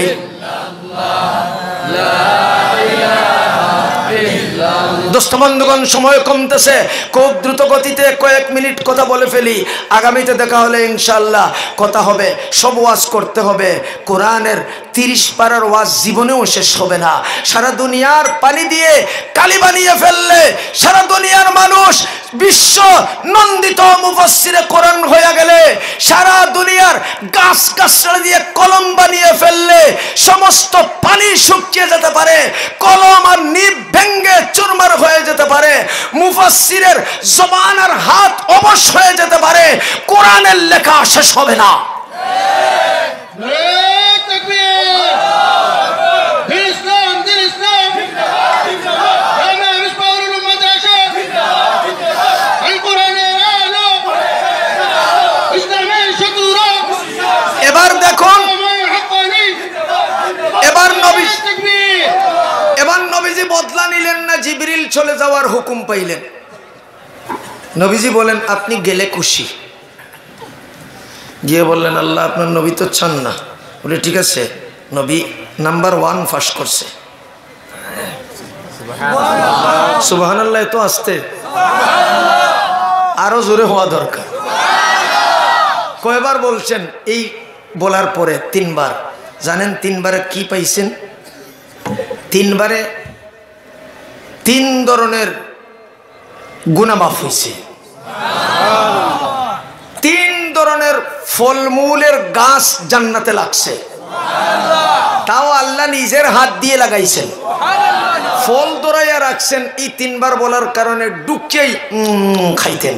ইল্লাল্লাহ, লা ইলাহা দোস্ত বন্ধুগণ, সময় কমতেছে, খুব দ্রুত গতিতে কয়েক মিনিট কথা বলে ফেলি। আগামীতে দেখা হলে ইনশাআল্লাহ কথা হবে। সব ওয়াজ করতে হবে। কোরআনের 30 পারার ওয়াজ জীবনেও শেষ হবে না। সারা দুনিয়ার পানি দিয়ে কালি বানিয়ে ফেললে, সারা দুনিয়ার মানুষ বিশ্ব নন্দিত মুফাসসিরে কোরআন হয়ে গেলে, সারা দুনিয়ার গাছ গাছড়া দিয়ে কলম বানিয়ে ফেললে সমস্ত পানি শুকিয়ে যেতে পারে, কলম আর নিব ভেঙ্গে চুরমার হয়ে যেতে পারে, মুফাসসিরের জবান আর হাত অবশ হয়ে যেতে পারে, কোরআনের লেখা শেষ হবে না। এবার দেখুন, এবার নবীজি বদলা নিলেন না, জিবরিল চলে যাওয়ার হুকুম পাইলেন। নবীজি বলেন আপনি গেলে খুশি। গিয়ে বললেন আল্লাহ আপনার নবী তো চান না। বলে ঠিক আছে, নবী নাম্বার 1 পাস করছে। সুবহানাল্লাহ। তো আসতে আরো জোরে হওয়া দরকার। কয়বার বলছেন? এই বলার পরে 3 বার। জানেন 3 বারে কি পাইছেন? 3 বারে 3 ধরনের গুনাহ মাফ হয়েছে। 3 ধরনের ফলমূলের গাছ জান্নাতে লাগছে। তাও আল্লাহ নিজের হাত দিয়ে লাগাইছেন, ফল ধরাইয়া রাখছেন। এই 3 বার বলার কারণে ডুকেই খাইতেন।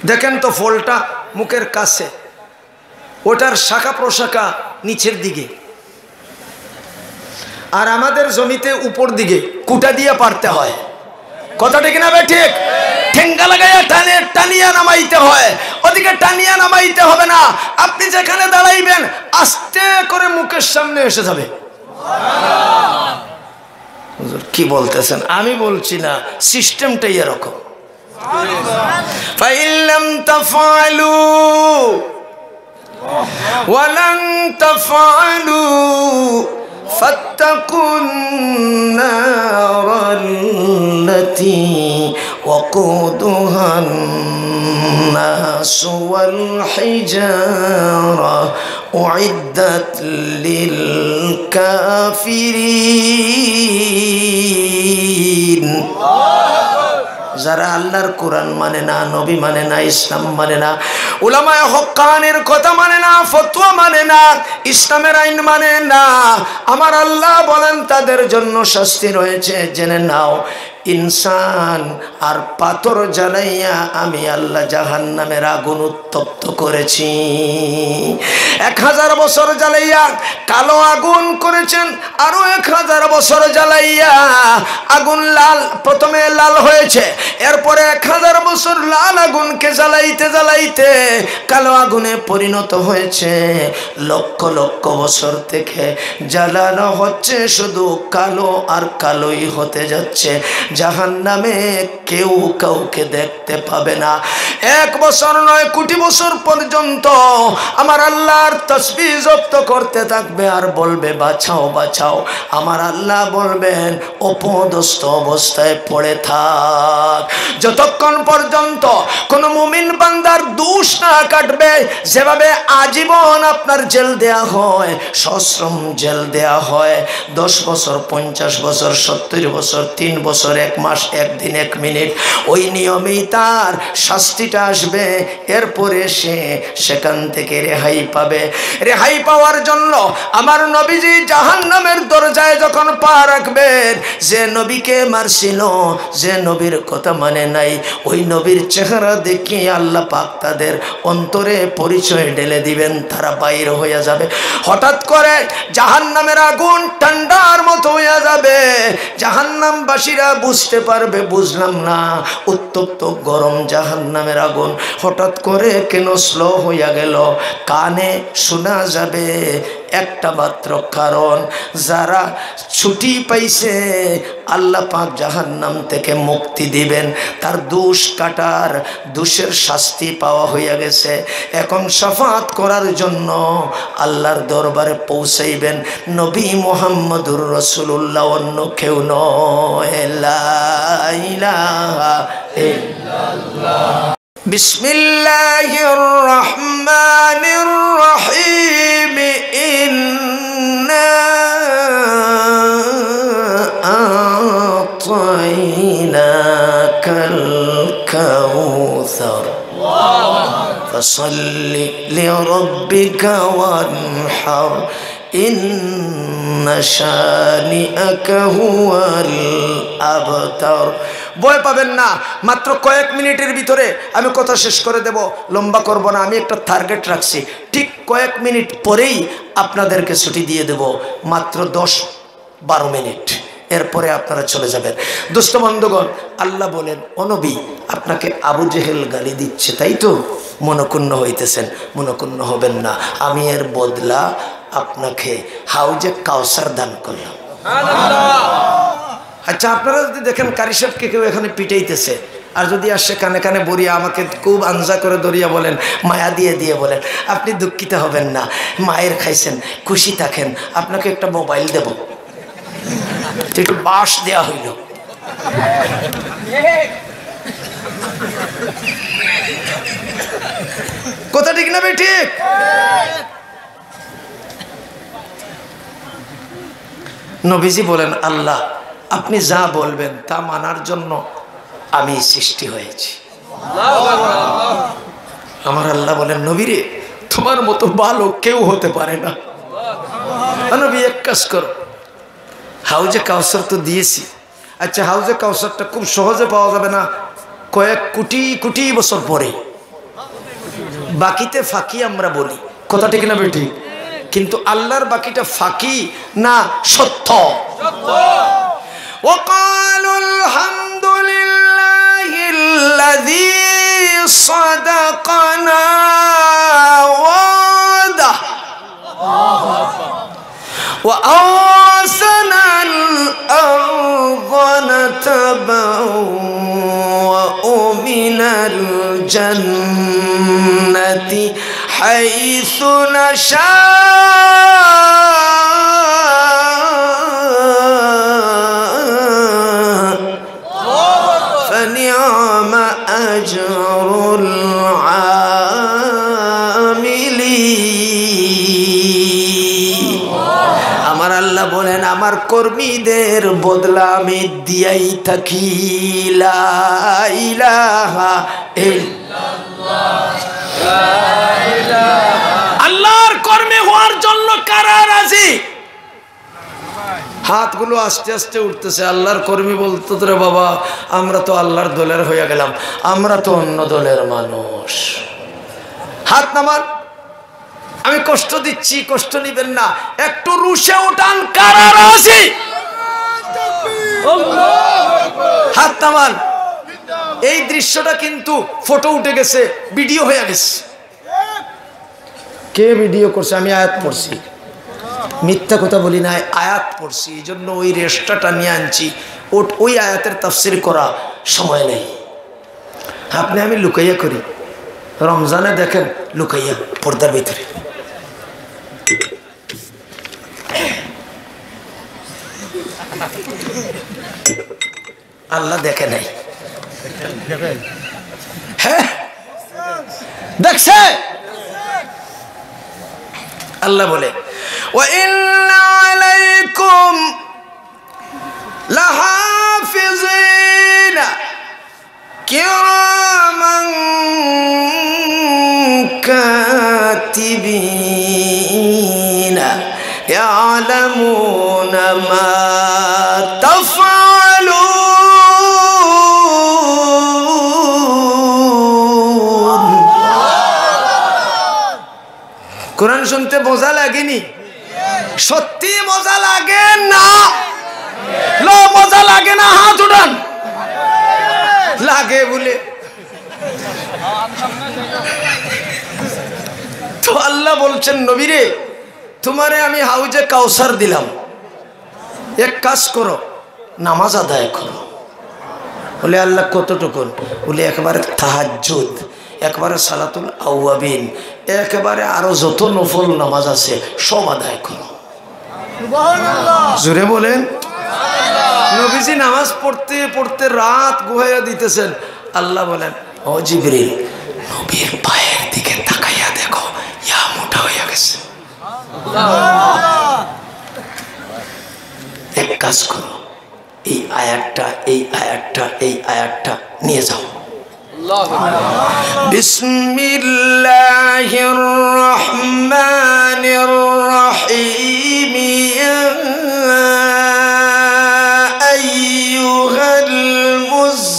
দেখেন তো ফলটা মুখের কাছে, ওটার শাখা প্রশাখা নিচের দিকে, আর আমাদের জমিতে উপর দিকে কুটা দিয়ে পারতে হয়। কথাটা কিনা ভাই ঠিক? ঠেঙ্গা লাগাইয়া টানিয়া নামাইতে হয়। ওদিকে টানিয়া নামাইতে হবে না, আপনি যেখানে দাঁড়াইবেন আস্তে করে মুখের সামনে এসে যাবে। কি বলতেছেন? আমি বলছি না, সিস্টেমটাই এরকম। ফাইল্লাম তাফআলু ওয়ালান তাফআলু ফাত্তাকুন নারাল্লাতী ওয়াকুদুহান নাসু ওয়াল হিজারা উইদ্দাত লিল কাফিরিন। যারা আল্লাহর কোরআন মানে না, নবী মানে না, ইসলাম মানে না, উলামায়ে হক্কানির কথা মানে না, ফতোয়া মানে না, ইসলামের আইন মানে না, আমার আল্লাহ বলেন তাদের জন্য শাস্তি রয়েছে। জেনে নাও, ইনসান আর পাথর জ্বালাইয়া আমি আল্লাহ জাহান্নামের আগুন উত্তপ্ত করেছি। 1000 বছর জ্বালাইয়া কালো আগুন করেছেন, আরো 1000 বছর জ্বালাইয়া আগুন লাল, প্রথমে লাল হয়েছে, এরপরে 1000 বছর লাল আগুনকে জ্বালাইতে জ্বালাইতে কালো আগুনে পরিণত হয়েছে। লক্ষ লক্ষ বছর থেকে জ্বালানো হচ্ছে, শুধু কালো আর কালোই হতে যাচ্ছে। জাহান্নামে কেউ কাউকে দেখতে পাবে না। 1 বছর নয়, কোটি বছর পর্যন্ত আমার আল্লাহর তাসবিহ জপ্ত করতে থাকবে আর বলবে বাঁচাও বাঁচাও। আমার আল্লাহ বলবেন অপদস্থ অবস্থায় পড়ে থাক, যতক্ষণ পর্যন্ত কোন মুমিন বান্দার দোষ না কাটবে। যেভাবে আজীবন আপনার জেল দেয়া হয়, সশ্রম জেল দেয়া হয়, 10 বছর, 50 বছর, 70 বছর, 3 বছর, 1 মাস, 1 দিন, 1 মিনিট, ওই নিয়মেই তার শাস্তিটা আসবে। এরপরে সে সেখান থেকে রেহাই পাবে। রেহাই পাওয়ার জন্য আমার নবীজি জাহান্নামের দরজায় যখন পা রাখবেন, যে নবীকে মারছিল, যে নবীর কথা মানে নাই, ওই নবীর চেহারা দেখে আল্লাহ পাক তাদের অন্তরে পরিচয় ঢেলে দিবেন, তারা বাইরে হয়ে যাবে। হঠাৎ করে জাহান্নামের আগুন ঠান্ডার মতো হয়ে যাবে। জাহান্নামবাসীরা বুঝতে পারবে, বুঝলাম না, উত্তপ্ত গরম জাহান্নামের আগুন হঠাৎ করে কেন স্লো হইয়া গেল। কানে শোনা যাবে একটা মাত্র কারণ, যারা ছুটি পাইছে আল্লাহ পাক জাহান্নাম থেকে মুক্তি দিবেন, তার দোষ কাটার, দোষের শাস্তি পাওয়া হইয়া গেছে, এখন শাফাত করার জন্য আল্লাহর দরবারে পৌঁছাইবেন নবী মুহাম্মদুর রাসূলুল্লাহ, অন্য কেউ নয়। লা ইলাহা ইল্লাল্লাহ। বিসমিল্লাহির রহমানির রহিম। ইন্না আ'তাইনাকাল কাউসার ফাসাল্লি লিরাব্বিকা ওয়ানহার ইন্না শানিআকা হুয়াল আবতার। ভয় পাবেন না, মাত্র কয়েক মিনিটের ভিতরে আমি কথা শেষ করে দেব, লম্বা করব না। আমি একটা টার্গেট রাখছি, ঠিক কয়েক মিনিট পরেই আপনাদেরকে ছুটি দিয়ে দেব, মাত্র 10-12 মিনিট, এরপরে আপনারা চলে যাবেন। দোস্ত বন্ধুগণ, আল্লাহ বলেন, ও নবী, আপনাকে আবু জেহেল গালি দিচ্ছে, তাই তো মনক্ষুণ্ণ হইতেছেন? মনক্ষুণ্ণ হবেন না, আমি এর বদলা আপনাকে হাউজে কাউসার দান করলাম। আচ্ছা, আপনারা যদি দেখেন কারি সাহেবকে কেউ এখানে পিটাইতেছে, আর যদি আসে কানে কানে বলিয়া আমাকে খুব আঞ্জা করে ধরিয়া বলেন, মায়া দিয়ে দিয়ে বলেন, আপনি দুঃখিত হবেন না, মায়ের খাইছেন, খুশি থাকেন, আপনাকে একটা মোবাইল দেব, একটু বাস দেয়া হইল। কথা ঠিক না ভাই? ঠিক। নবীজি বলেন, আল্লাহ আপনি যা বলবেন তা মানার জন্য আমি সৃষ্টি হয়েছি। আমার আল্লাহ বলেন, নবীরে, তোমার মতো ভালো কেউ হতে পারে না। নবী, এক কাজ করো, হাউজে কাউসার তো দিয়েছি, আচ্ছা হাউজে কাউসারটা খুব সহজে পাওয়া যাবে না, কয়েক কোটি কোটি বছর পরে, বাকিতে ফাঁকি আমরা বলি, কথা ঠিক না বেটি? কিন্তু আল্লাহর বাকিটা ফাঁকি না সত্য। وقالوا الحمد لله الذي صدقنا وعده وأورثنا الأرض نتبوأ من الجنة حيث نشاء فنعم أجر العاملين। আমার আল্লাহ বলেন, আমার কর্মীদের বদলা আমি দিয়াই থাকি। লা ইলাহা ইল্লাল্লাহ। আল্লাহর কর্মী হওয়ার জন্য কারা রাজি? হাতগুলো আস্তে আস্তে উঠতেছে। আল্লাহর কর্মী বলতো, রে বাবা, আমরা তো আল্লাহর দলের হয়ে গেলাম, আমরা তো অন্য দলের মানুষ। হাত নামান, আমি কষ্ট দিচ্ছি, কষ্ট নিবেন না, একটু রুশে উঠান, কারা রাজি? হাত নামান। এই দৃশ্যটা কিন্তু ফটো উঠে গেছে, ভিডিও হয়ে গেছে। কে ভিডিও করছে? আমি আয়াত পড়ছি, মিথ্যা কথা বলি না, আয়াত পড়ছি, এই জন্য ওই রেস্টাটা নিয়ে আনছি। ওই আয়াতের তাফসির করা সময় নেই। আপনি আমি লুকাইয়া করি, রমজানে দেখেন লুকাইয়া পর্দার ভিতরে। আল্লাহ দেখে নাই? হ্যাঁ দেখছে। আল্লাহ বলে, ওয়া ইন্না আলাইকুম লাহাফিজিনা কিরামান কাতিবিনা ইয়ালামুনা মা তাফআলুন। কোরআন শুনতে মজা লাগেনি? সত্যি মজা লাগে না? মজা লাগে না? হাত উঠান। লাগে বলে তো আল্লাহ বলছেন নবীরে তোমারে আমি হাউজে কাউসার দিলাম, এক কাজ করো নামাজ আদায় করো। বলে আল্লাহ কতটুকু? বলে একবারে তাহাজ্জুদ, একবারে সালাতুল আওয়াবিন, একেবারে আরো যত নফল নামাজ আছে সব আদায় করো। জোরে বলেন। নবীজি নামাজ পড়তে পড়তে রাত গুহাইয়া দিতেছেন। আল্লাহ বলেন ও জিবরিল নবীর পায়ের দিকে তাকাইয়া দেখো, ইয়া মোটা হইয়া গেছে। এক কাজ করো, এই আয়াতটা নিয়ে যাও। বিসমিল্লাহির রহমানির রহিম, আইয়ুহাল মুযাম্মিল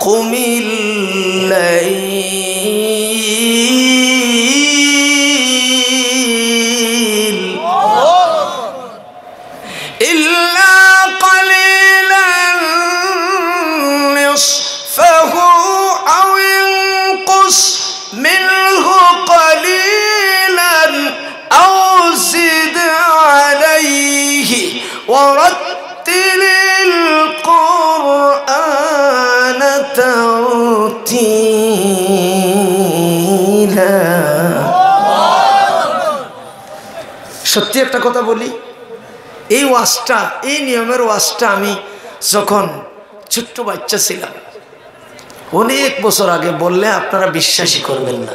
কুমিল লাইল ইল্লা কালিলান নিসফাহু আও ইনকুস মিনহু কালিলান আও জিদ আলাইহি ওয়ারাত্তিলিল কুরআনা তারতিলা। সত্যি একটা কথা বলি, এই ওয়াজটা, এই নিয়মের ওয়াজটা আমি যখন ছোট্ট বাচ্চা ছিলাম, অনেক বছর আগে, বললে আপনারা বিশ্বাসই করবেন না।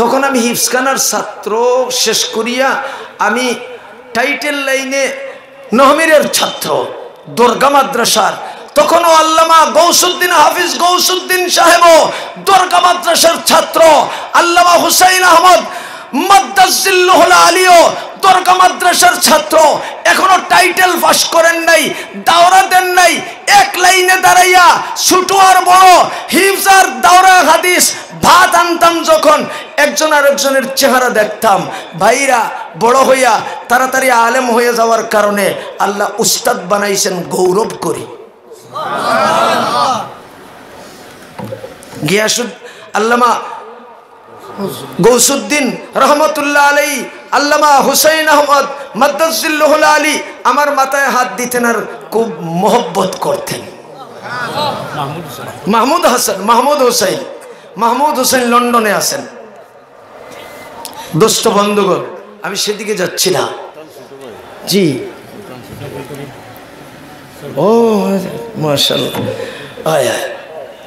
তখন আমি হিফজখানার ছাত্র শেষ করিয়া আমি টাইটেল লাইনে নহমিরের ছাত্র, দরগা মাদ্রাসার। তখনও আল্লামা গৌসুদ্দিন হাফিজ গৌসুদ্দিন সাহেবও দরগা মাদ্রাসার ছাত্র, আল্লামা হুসাইন আহমদ মাদ্দাজিল্লাহুল আলিও দরগা মাদ্রাসার ছাত্র। এখনো টাইটেল পাস করেন নাই, দাওরা দেন নাই, এক লাইনে দাঁড়াইয়া ছোট আর বড় হিফজার দাওরা হাদিস ভাত আনতাম, যখন একজন আরেকজনের চেহারা দেখতাম, ভাইরা বড় হইয়া তাড়াতাড়ি আলেম হয়ে যাওয়ার কারণে আল্লাহ উস্তাদ বানাইছেন, গৌরব করি। আল্লামা গৌসুদ্দিন রহমতুল্লাহ আলাই, আল্লামা হুসাইন আহমদ মাদ্দাজিল্লাহুল আলী আমার মাথায় হাত দিতেন আর খুব মোহব্বত করতেন। মাহমুদ হোসেন লন্ডনে আছেন। দোস্ত বন্ধুগণ, আমি সেদিকে যাচ্ছি না। জি, ও মাশাআল্লাহ,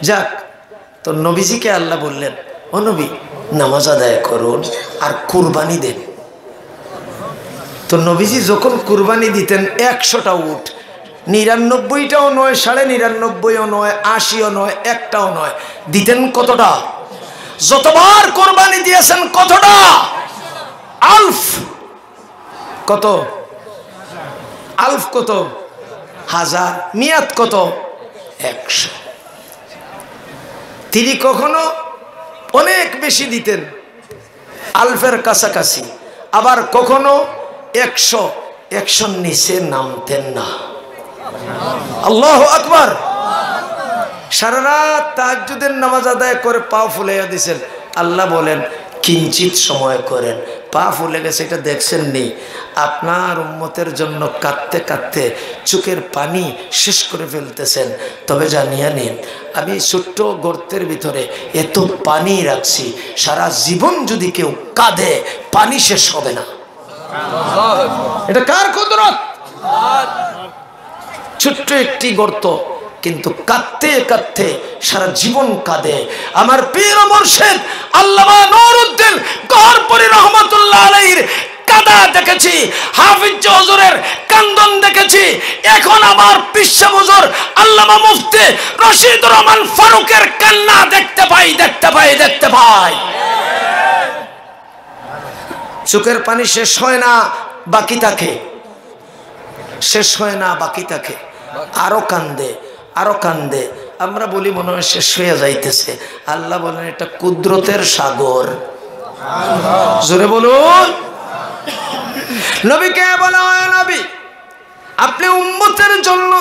যাক। তো নবীজিকে আল্লাহ বললেন, ও নবী নামাজ আদায় করুন আর কুরবানি দেন। তো নবীজি যখন কুরবানি দিতেন 100টা উট, 99টাও নয়, 99.5ও নয়, 80ও নয়, একটাও নয়, দিতেন কতটা? যতবার কুরবানি দিয়েছেন কতটা? আলফ। কত? আলফ কত? হাজার। মিয়াত কত? 100। তিনি কখনো অনেক বেশি দিতেন, আলফের কাছাকাছি, আবার কখনো 100 নিচে নামতেন না। আল্লাহু আকবার। সারা রাত তাহাজ্জুদের নামাজ আদায় করে পা ফুলাইয়া দিয়েছেন। আল্লাহ বলেন কিঞ্চিত সময় করেন, পা ফুলে গেছে, এটা দেখছেন নি? আপনার উম্মতের জন্য কাঁদতে কাঁদতে চোখের পানি শেষ করে ফেলতেছেন। তবে জানিয়ে নিন, আমি ছোট্ট গর্তের ভিতরে এত পানি রাখছি, সারা জীবন যদি কেউ কাঁদে পানি শেষ হবে না। এটা কার কুদরত? ছোট্ট একটি গর্ত, কিন্তু কাঁদতে কাঁদতে সারা জীবন কাঁদে। আমার পীর ও মুর্শিদ আল্লামা নুরউদ্দিন গহরপুরী রহমাতুল্লাহ আলাইহির কাঁদা দেখেছি, হাফিজ হুজুরের কান্দন দেখেছি। এখন আমার পিসা হুজুর আল্লামা মুফতি রশিদুর রহমান ফারুকের কান্না দেখতে পাই। চোখের পানি শেষ হয় না, বাকি থাকে, শেষ হয় না, বাকি থাকে। আরো কান্দে। আমরা বলি মনে হয় শেষ হয়ে যাইতেছে। আল্লাহ বলেন এটা কুদরতের সাগর। জোরে বলুন। নবীকে বলা হয়, নবী আপনি উম্মতের জন্য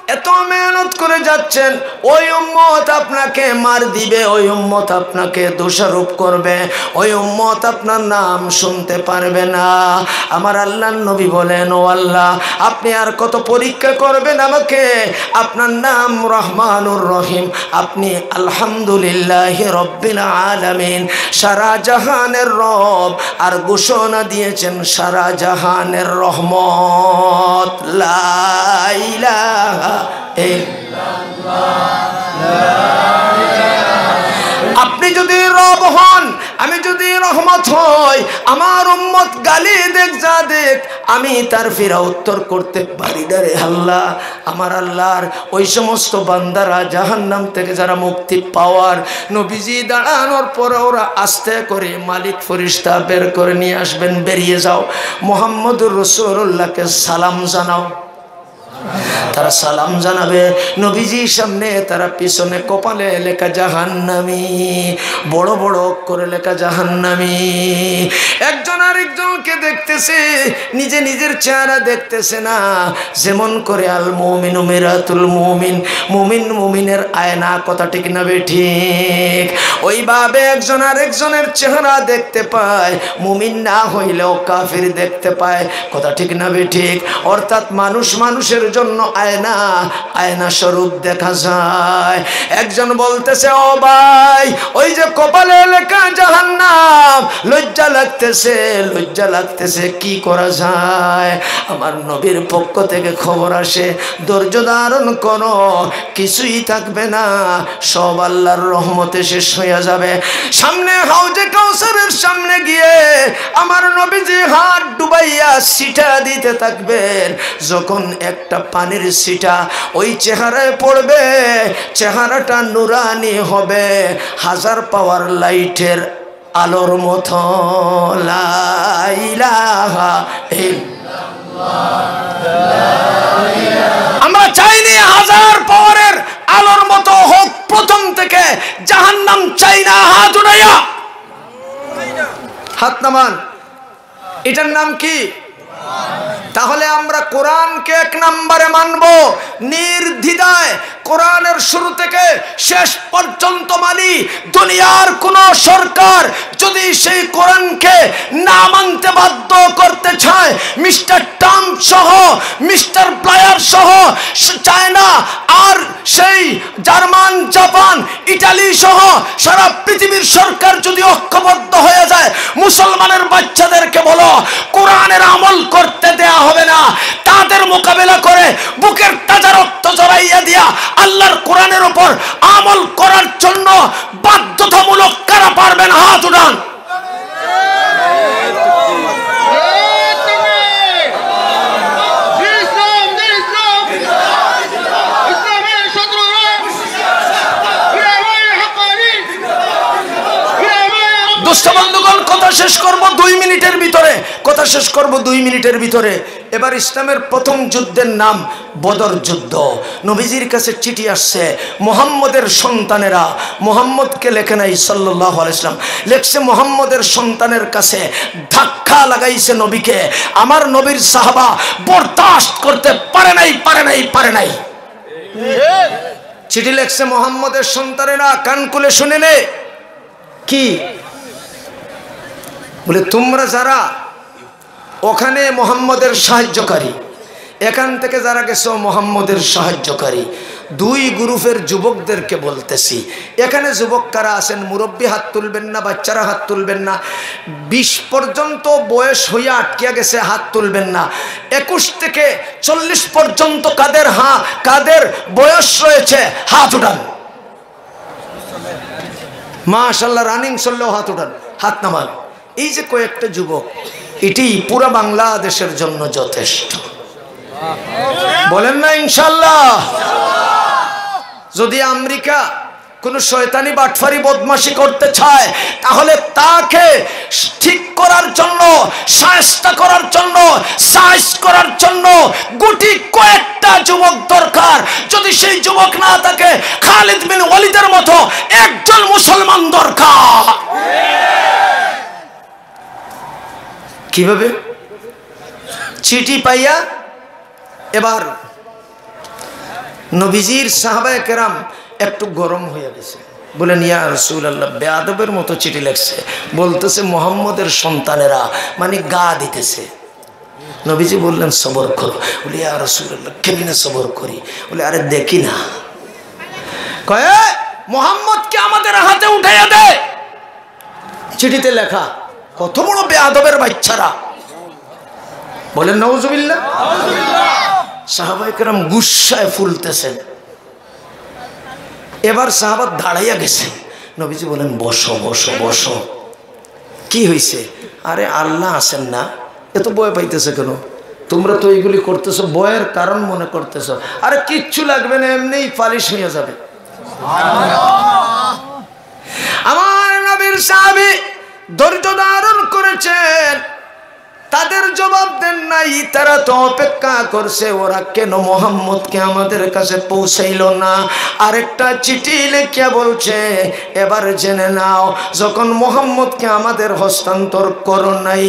এত মেহনত করে যাচ্ছেন, ওই উম্মত আপনাকে মার দিবে, ওই উম্মত আপনাকে দোষারোপ করবে, ওই উম্মত আপনার নাম শুনতে পারবে না। আমার আল্লাহর নবী বলেন, ও আল্লাহ, আপনি আর কত পরীক্ষা করবেন আমাকে? আপনার নাম রহমানুর রহিম, আপনি আলহামদুলিল্লাহ রব্বিল আলামিন, সারা জাহানের রব, আর ঘোষণা দিয়েছেন সারা জাহানের রহমত। লা ইলাহা আপনি যদি রব হন, আমি যদি রহমত হই, আমার উম্মত গালি দেখ যা দেখ, আমি তার ফিরা উত্তর করতে পারি না রে আল্লাহ। আমার আল্লাহর ওই সমস্ত বান্দারা জাহান্নাম থেকে যারা মুক্তি পাওয়ার, নবীজি দাঁড়ানোর পরে ওরা আস্তে করে মালিক ফেরেশতা বের করে নিয়ে আসবেন, বেরিয়ে যাও, মুহাম্মদুর রাসূলুল্লাহকে সালাম জানাও। তারা সালাম জানাবে, নবীজির সামনে তারা পিছনে কপালে লেখা জাহান্নামী, বড় বড় করে লেখা জাহান্নামী। একজন আরেকজনকে দেখতেছে, নিজে নিজের চেহারা দেখতেছে না। যেমন করে আল মুমিনু মিরাতুল মুমিন, মুমিন মুমিনের আয়না, কথা ঠিক না বেঠিক? ওইভাবে একজন আরেকজনের চেহারা দেখতে পায়, মুমিন না হইলেও কাফির দেখতে পায়, কথা ঠিক না বেঠিক? অর্থাৎ মানুষ মানুষের জন্য আয়না, আয়না স্বরূপ দেখা যায়। একজন বলতেছে, ও ভাই, ওই যে কপালে লেখা জাহান্নাম, লজ্জা লাগতেছে, লজ্জা লাগতেছে, কি করা যায়? আমার নবীর পক্ষ থেকে খবর আসে, ধৈর্য ধারণ করো, কিছুই থাকবে না, সব আল্লাহর রহমতে শেষ হয়ে যাবে। সামনে হাউজে কাউসারের সামনে গিয়ে আমার নবীজি হাত ডুবাইয়া সিটা দিতে থাকবেন। যখন একটা পানির সিটা ওই চেহারায় পড়বে, চেহারাটা নুরানি হবে, 1000 পাওয়ার লাইটের আলোর মতো। লা ইলাহা ইল্লাল্লাহ। আমরা চাইনি 1000 পাওয়ারের আলোর মতো হোক প্রথম থেকে, জাহান্নাম চাই না। হাত উঠাইয়া, হাত নামান। এটার নাম কি? তাহলে আমরা কোরআনকে 1 নম্বরে মানব, নির্দ্বিধায় কোরআনের শুরু থেকে শেষ পর্যন্ত মানি। দুনিয়ার কোন সরকার যদি সেই কোরআনকে না মানতে বাধ্য করতে চায়, মিস্টার ট্রাম্প সহ, মিস্টার ব্লায়ার সহ, চায়না আর সেই জার্মান, জাপান, ইটালি সহ সারা পৃথিবীর সরকার যদি ঐক্যবদ্ধ হয়ে যায়, মুসলমানের বাচ্চাদেরকে বলো কোরআনের আমল করতে দেয়া হবে না। তাদের মোকাবেলা করে বুকের তাজা রক্ত জড়াইয়া দিয়া আল্লাহর কোরআনের উপর আমল করার জন্য বাধ্যতামূলক কারা পারবেন? হাত উঠান। দোস্ত বন্ধুগণ, কথা শেষ করব 2 মিনিটের ভিতরে, কথা শেষ করব 2 মিনিটের ভিতরে। এবার ইসলামের প্রথম যুদ্ধের নাম বদর যুদ্ধ। নবীজির কাছে চিঠি আসছে, মুহাম্মদের সন্তানেরা, মুহাম্মদকে লেখে নাই সাল্লাল্লাহু আলাইহি ওয়াসাল্লাম, লেখছে মুহাম্মদের সন্তানের কাছে, ধাক্কা লাগাইছে নবীকে। আমার নবীর সাহাবা বরদাস্ত করতে পারে নাই। চিঠি লেখছে মুহাম্মদের সন্তানেরা, কান খুলে শুনে নে। কি বলে? তোমরা যারা ওখানে মুহাম্মদের সাহায্যকারী, এখান থেকে যারা গেছো মুহাম্মদের সাহায্যকারী, 2 গ্রুপের যুবকদেরকে বলতেছি। এখানে যুবক কারা আছেন? মুরব্বী হাত তুলবেন না, বাচ্চারা হাত তুলবেন না, 20 পর্যন্ত বয়স হইয়া আটকিয়া গেছে হাত তুলবেন না, 21 থেকে 40 পর্যন্ত কাদের বয়স রয়েছে হাত উঠান। মাশাআল্লাহ, রানিং চললেও হাত উঠান, হাত নামান। এই যে কয়েকটা যুবক, এটি পুরা বাংলাদেশের জন্য যথেষ্ট। বলেন না ইনশাআল্লাহ? যদি আমেরিকা কোন শয়তানি বাটফারি বদমাশি করতে চায়, তাহলে তাকে ঠিক করার জন্য, শায়েস্তা করার জন্য, সাইজ করার জন্য গুটি কয়েকটা যুবক দরকার। যদি সেই যুবক না থাকে, খালিদ বিন ওয়ালিদের মতো একজন মুসলমান দরকার। কিভাবে? চিঠি পাইয়া এবার নবীজির সাহাবায়ে কেরাম একটু গরম হয়ে গেছে, বলেন ইয়া রাসূলুল্লাহ বেয়াদবের মতো চিঠি লিখছে, বলতেছে মুহাম্মদের সন্তানেরা, মানে গা দিতেছে। নবীজি বললেন সবর করো। বলে ইয়া রাসূলুল্লাহ কেমনে সবর করি? বলে আরে দেখি না, কয় মুহাম্মদকে আমাদের হাতে উঠাইয়া দে। চিঠিতে লেখা, কত বড় বেয়াদবের বাচ্চারা, বলেন নাউজুবিল্লাহ। সাহাবায়ে কেরাম গুসায় ফুলতেছেন। এবার সাহাবা দাঁড়াইয়া গেছে। নবীজি বলেন বসো বসো বসো। কি হয়েছে? আরে আল্লাহ আছেন না, এত ভয় পাইতেছে কেন? তোমরা তো এইগুলি করতেছো ভয়ের কারণ মনে করতেছো। আরে কিচ্ছু লাগবে না, এমনিই পালিশ হয়ে যাবে। আমার নবীর সাহাবী ধৈর্য ধারণ করেছেন, তাদের জবাব দেন নাই। তারা তো অপেক্ষা করছে, ওরা কেন মুহাম্মদকে আমাদের কাছে পৌঁছাইল না। আরেকটা চিঠি লিখিয়া বলছে, এবার জেনে নাও, যখন মুহাম্মদকে আমাদের হস্তান্তর করো নাই,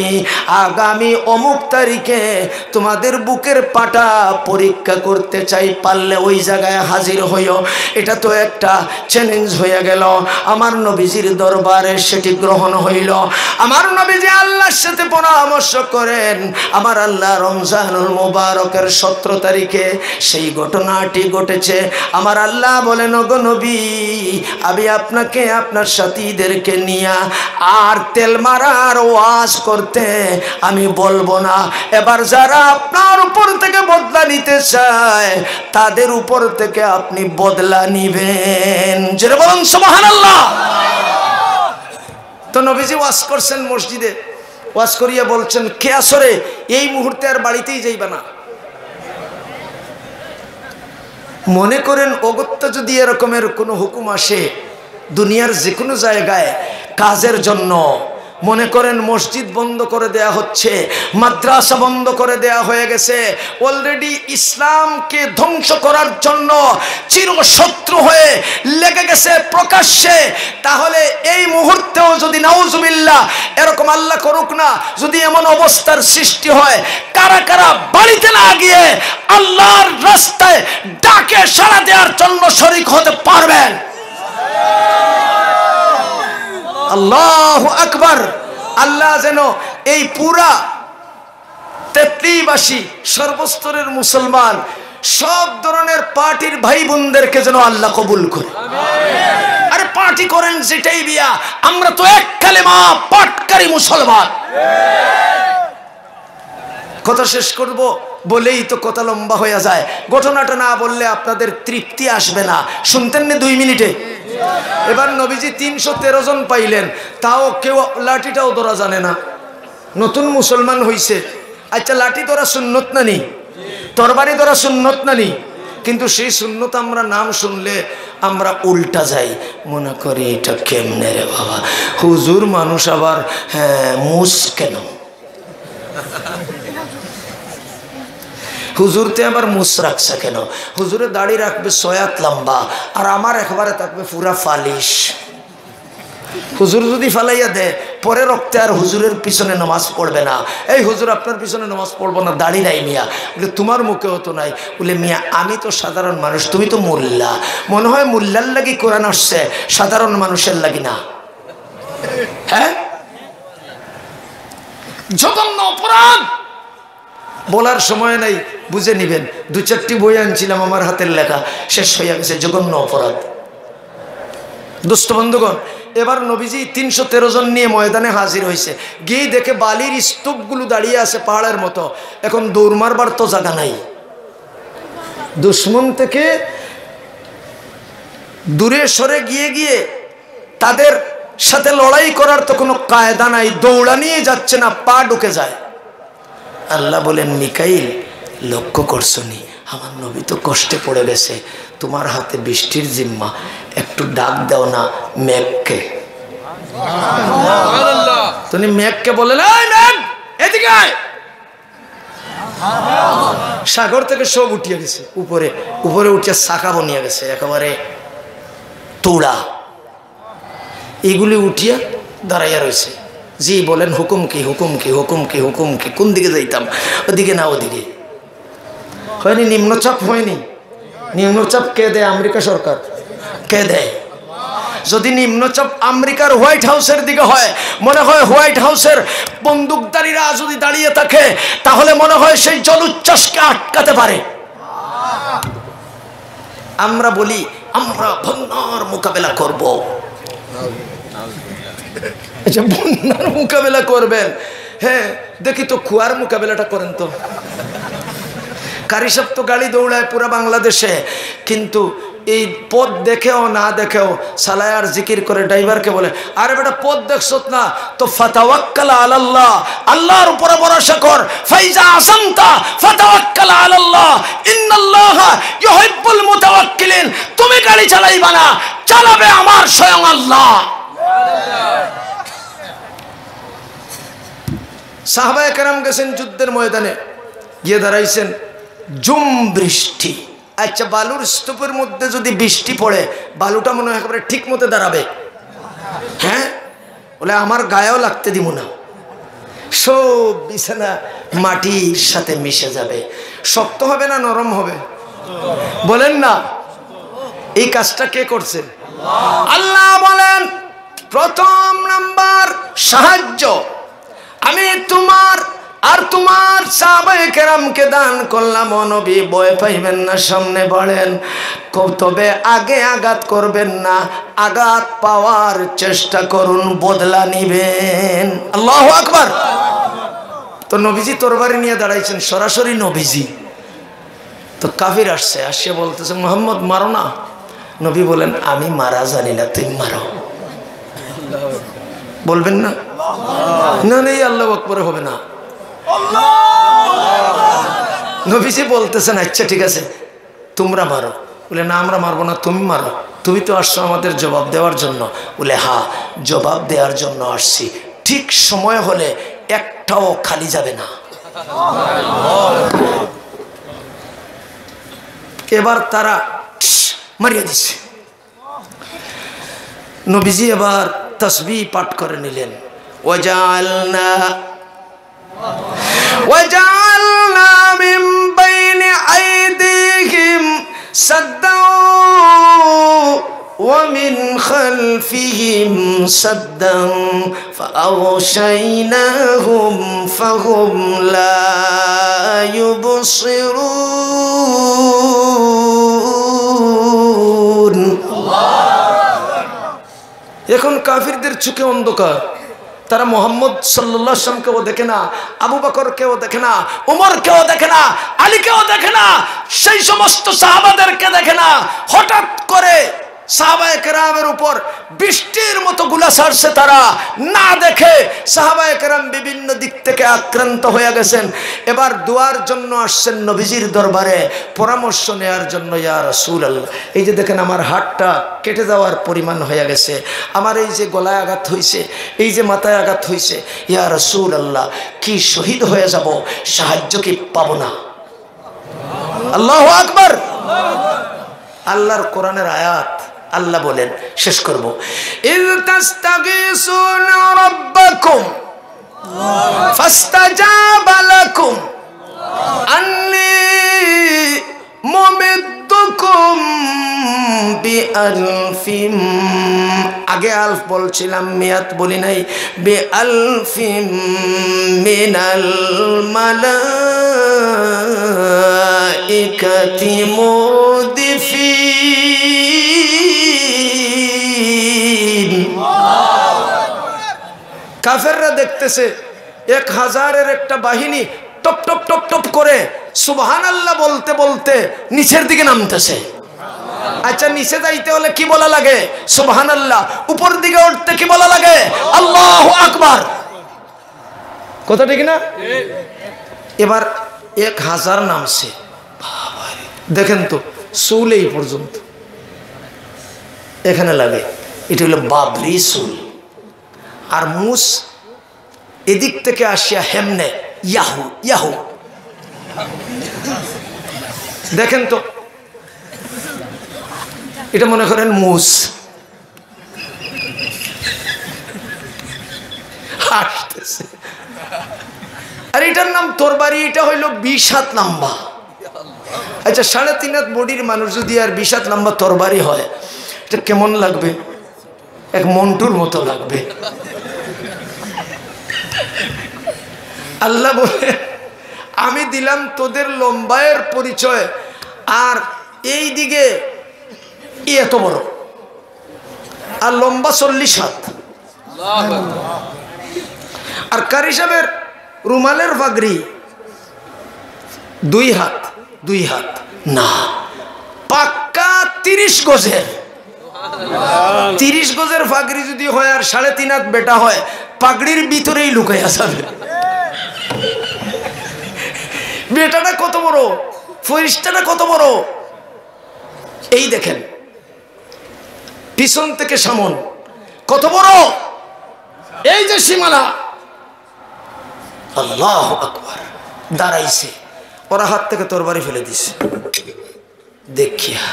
আগামী অমুক তারিখে তোমাদের বুকের পাটা পরীক্ষা করতে চাই, পারলে ওই জায়গায় হাজির হইও। এটা তো একটা চ্যালেঞ্জ হয়ে গেল। আমার নবীজির দরবারে সেটি গ্রহণ হইল। আমার নবীজি আল্লাহর সাথে পরামর্শ করেন। আমার আল্লাহ রমজানুল মুবারকের 17 তারিখে সেই ঘটনাটি ঘটেছে। আমার আল্লাহ বলেন, ওগো নবী, আমি আপনাকে আপনার সাথীদেরকে নিয়া আর তেল মারার ওয়াজ করতে আমি বলবো না। এবার যারা আপনার উপর থেকে বদলা নিতে চায়, তাদের উপর থেকে আপনি বদলা নিবেন। জোরে বলুন সুবহানাল্লাহ। তো নবীজি ওয়াজ করছেন মসজিদে, ওয়াজ করিয়া বলছেন, কে আসরে এই মুহূর্তে আর বাড়িতেই যাইবা না। মনে করেন অগত্য যদি এরকমের কোনো হুকুম আসে দুনিয়ার যে কোনো জায়গায় কাজের জন্য, মনে করেন মসজিদ বন্ধ করে দেয়া হচ্ছে, মাদ্রাসা বন্ধ করে দেয়া হয়ে গেছে, অলরেডি ইসলামকে ধ্বংস করার জন্য চিরশত্রু হয়ে লেগে গেছে প্রকাশ্যে, তাহলে এই মুহূর্তেও যদি নাউজুবিল্লাহ এরকম আল্লাহ করুক না, যদি এমন অবস্থার সৃষ্টি হয়, কারা কারা বাড়িতে না গিয়ে আল্লাহর রাস্তায় ডাকে সাড়া দেওয়ার জন্য শরীক হতে পারবেন? আল্লাহু আকবার। আল্লাহ যেন এই পুরা তেত্রিবাসী সর্বস্তরের মুসলমান সব ধরনের পার্টির ভাই বোনদেরকে যেন আল্লাহ কবুল করে। আরে পার্টি করেন যেটাই বিয়া, আমরা তো এক কালেমা পাঠকারী মুসলমান। কথা শেষ করব বলেই তো কথা লম্বা হয়ে যায়। ঘটনাটা না বললে আপনাদের তৃপ্তি আসবে না। শুনতেন না 2 মিনিটে? এবার নবীজি 313 জন পাইলেন, তাও কেউ লাঠিটাও ধরা জানে না, নতুন মুসলমান হইছে। আচ্ছা লাঠি ধরা সুন্নত না নি? তরবারি ধরা সুন্নত না নি? কিন্তু সেই সুন্নত আমরা নাম শুনলে আমরা উল্টা যাই, মনে করি এটা কেমনে রে বাবা, হুজুর মানুষ আবার হ্যাঁ মুস কেন, হুজুরতে আবার মুস রাখছে কেন, হুজুরে দাড়ি রাখবে 6 হাত লম্বা আর আমার একবারে থাকবে পুরা ফালিশ। হুজুর যদি ফালাইয়া দেয় পরে রক্তে আর হুজুরের পিছনে নামাজ পড়বে না। এই হুজুর আপনার পিছনে নামাজ পড়বো না, দাড়ি নাই মিয়া। বলে তোমার মুখেও তো নাই। বলে মিয়া আমি তো সাধারণ মানুষ, তুমি তো মোল্লা, মনে হয় মোল্লার লাগি কোরআন আসছে, সাধারণ মানুষের লাগি না। হ্যাঁ, জঘন্য অপরাধ বলার সময় নাই, বুঝে নিবেন। 2-4টি বই আনছিলাম আমার হাতের লেখা, শেষ হয়ে গেছে। জঘন্য অপরাধ। দুষ্ট বন্ধুগণ, এবার নবীজি 313 জন নিয়ে ময়দানে হাজির হয়েছে। গিয়ে দেখে বালির স্তূপগুলো দাঁড়িয়ে আছে পাহাড়ের মতো। এখন দৌড় মারবার তো জায়গা নাই, দুশ্মন থেকে দূরে সরে গিয়ে গিয়ে তাদের সাথে লড়াই করার তো কোনো কায়দা নাই, দৌড়া নিয়ে যাচ্ছে না, পা ঢুকে যায়। আল্লাহ বলেন, মিকাইল লক্ষ্য করছো নি আমার নবী তো কষ্টে পড়ে গেছে, তোমার হাতে বৃষ্টির জিম্মা, একটু ডাক দাও না মেঘকে। তুমি মেঘকে বলেন, এই মেঘ এদিকে আয়। সাগর থেকে সব উঠিয়ে গেছে, উপরে উপরে উঠিয়ে শাখা বনিয়ে গেছে, একেবারে তোড়া, এগুলি উঠিয়া দাঁড়াইয়া রয়েছে। জি বলেন, হুকুম কি হুকুম কি হুকুম কি হুকুম কি? কোন দিকে যাইতাম? ওদিকে না ওদিকে। হয়নি নিম্নচাপ? হয়নি। নিম্নচাপ কে দেয়? আমেরিকা সরকার। কে দেয়? যদি নিম্নচাপ আমেরিকার হোয়াইট হাউসের দিকে হয়, মনে হয় হোয়াইট হাউসের বন্দুকধারীরা যদি দাঁড়িয়ে থাকে তাহলে মনে হয় সেই জলোচ্ছ্বাসকে আটকাতে পারে। আমরা বলি আমরা বন্যার মোকাবেলা করব। আচ্ছা, বন্যার মোকাবেলা করবেন? হ্যাঁ, দেখি তো কুয়ার মোকাবেলাটা করেন তো। কারি সাহেব তো গাড়ি দৌড়ায় পুরা বাংলাদেশে, কিন্তু এই পথ দেখেও না দেখেও সালায় আর জিকির করে ড্রাইভারকে বলে, আরে বেটা পথ দেখছত না তো ফাতাওয়াক্কাল আলাল্লাহ, আল্লাহর উপরে ভরসা কর। ফাইজা আসামতা ফাতাওয়াক্কাল আলাল্লাহ ইন্নাল্লাহা ইউহিব্বুল মুতাওয়াক্কিলিন। তুমি গাড়ি চালাইবা না, চালাবে আমার স্বয়ং আল্লাহ। সাহাবায়ে কেরাম গেছেন যুদ্ধের ময়দানে, গিয়ে দাঁড়াইছেন, ঝুম বৃষ্টি। আচ্ছা, বালুর স্তূপের মধ্যে যদি বৃষ্টি পড়ে বালুটা মনে হয় একেবারে ঠিক মতো দাঁড়াবে? হ্যাঁ, বলে আমার গায়েও লাগতে দিব না, সব বিছানা মাটির সাথে মিশে যাবে। শক্ত হবে না নরম হবে? বলেন না। এই কাজটা কে করছে? আল্লাহ বলেন, প্রথম নাম্বার সাহায্য আমি তোমার আর তোমার সাহাবায়ে কেরামকে দান করলাম। নবী ভয় পাইবেন না, সামনে বাড়েন, তবে আগে আঘাত করবেন না, আঘাত পাওয়ার চেষ্টা করুন, বদলা নিবেন। আল্লাহু আকবার। তো নবীজি তরবারি নিয়ে দাঁড়াইছেন, সরাসরি নবীজি। তো কাফির আসছে, আসছে বলতেছে মুহাম্মদ মারো না। নবী বলেন আমি মারা জানি না, তুই মারো। বলবেন না? না নেই আল্লাহু আকবার হবে না। নবীজি বলতেছেন আচ্ছা ঠিক আছে তোমরা মারো। বলে না আমরা মারবো না, তুমি মারো, তুমি তো আসছো আমাদের জবাব দেওয়ার জন্য। বলে হ্যাঁ, জবাব দেওয়ার জন্য আসছি, ঠিক সময় হলে একটাও খালি যাবে না। এবার তারা মারিয়ে দিচ্ছে। নবীজি এবার তাসবিহ পাঠ করে নিলেন, ওয়াজআলনা মিন বাইনি আইদিহিম সাদ্দাও ওয়া মিন খালফিহিম সাদ্দাও ফাআগশাইনাহুম ফাহুম লা ইউবসিরুন। এখন কাফিরদের চোখে অন্ধকার, তারা মোহাম্মদ সাল্লাল্লাহু আলাইহি ওয়াসাল্লামকেও দেখে না, আবু বকরকেও দেখে না, উমরকেও দেখে না, আলীকেও দেখে না, সেই সমস্ত সাহাবাদেরকে দেখে না। হঠাৎ করে সাহাবায়ে কেরামের উপর বৃষ্টির মতো গুলা ছাড়ছে, তারা না দেখে সাহাবায়ে কেরাম বিভিন্ন দিক থেকে আক্রান্ত হয়ে গেছেন। এবার দোয়ার জন্য আসছেন নবীজির দরবারে, পরামর্শ নেওয়ার জন্য। ইয়া রাসূলুল্লাহ, এই যে দেখেন আমার হাতটা কেটে যাওয়ার পরিমাণ হয়ে গেছে, আমার এই যে গলায় আঘাত হয়েছে, এই যে মাথায় আঘাত হয়েছে, ইয়া রাসূলুল্লাহ কি শহীদ হয়ে যাব, সাহায্য কি পাবো না? আল্লাহু আকবার। আল্লাহর কোরআনের আয়াত, আল্লাহ বলেন, শেষ করব, ইয তাস্তাগীসুনা রাব্বাকুম ফাস্তাজাবা লাকুম আন্নী মুমিদ্দুকুম বিআলফিম। আগে আলফ বলছিলাম, মিয়াত বলি নাই। বিআলফিম মিনাল মালাইকাতি মুরদিফিন। কাফেররা দেখতেছে 1000-এর একটা বাহিনী টপ টপ টপ টপ করে সুবহানাল্লাহ বলতে বলতে নিচের দিকে নামতেছে। আচ্ছা, নিচে যাইতে হলে কি বলা লাগে? সুবহানাল্লাহ। উপর দিকে উঠতে কি বলা লাগে? আল্লাহু আকবার। কথা ঠিক না? এবার 1000 নামছে, দেখেন তো চুল এই পর্যন্ত এখানে লাগে, এটা হলো বাবরি চুল। আর মুস এদিক থেকে আসিয়া হেমনে ইয়াহু ইয়াহু, দেখেন তো, এটা মনে করেন মুস আসতেছে। আর এটার নাম তরবারি, এটা হইল 20 হাত লম্বা। আচ্ছা 3.5 হাত বডির মানুষ যদি আর 20 হাত লম্বা তরবারি হয়, এটা কেমন লাগবে? এক মন্টুর মতো লাগবে। আল্লাহ বলে আমি দিলাম তোদের লম্বায়ের পরিচয়, আর এই দিকে এত বড়, আর লম্বা 40 হাত। আর কারি সাহেবের রুমালের পাগড়ি 2 হাত, 2 হাত না, পাক্কা 30 গজের। 30 গজের পাগড়ি যদি হয় আর 3.5 হাত বেটা হয়, পাগড়ির ভিতরেই লুকাইয়া যাবে। বেটাটা কত বড়, ফরিস্তাটা কত বড়। এই দেখেন পিছন থেকে সামন কত বড়, এই যে সীমানা। আল্লাহু আকবার। দাঁড়াইছে, ওরা হাত থেকে তরবারি ফেলে দিছে। দেখিয়া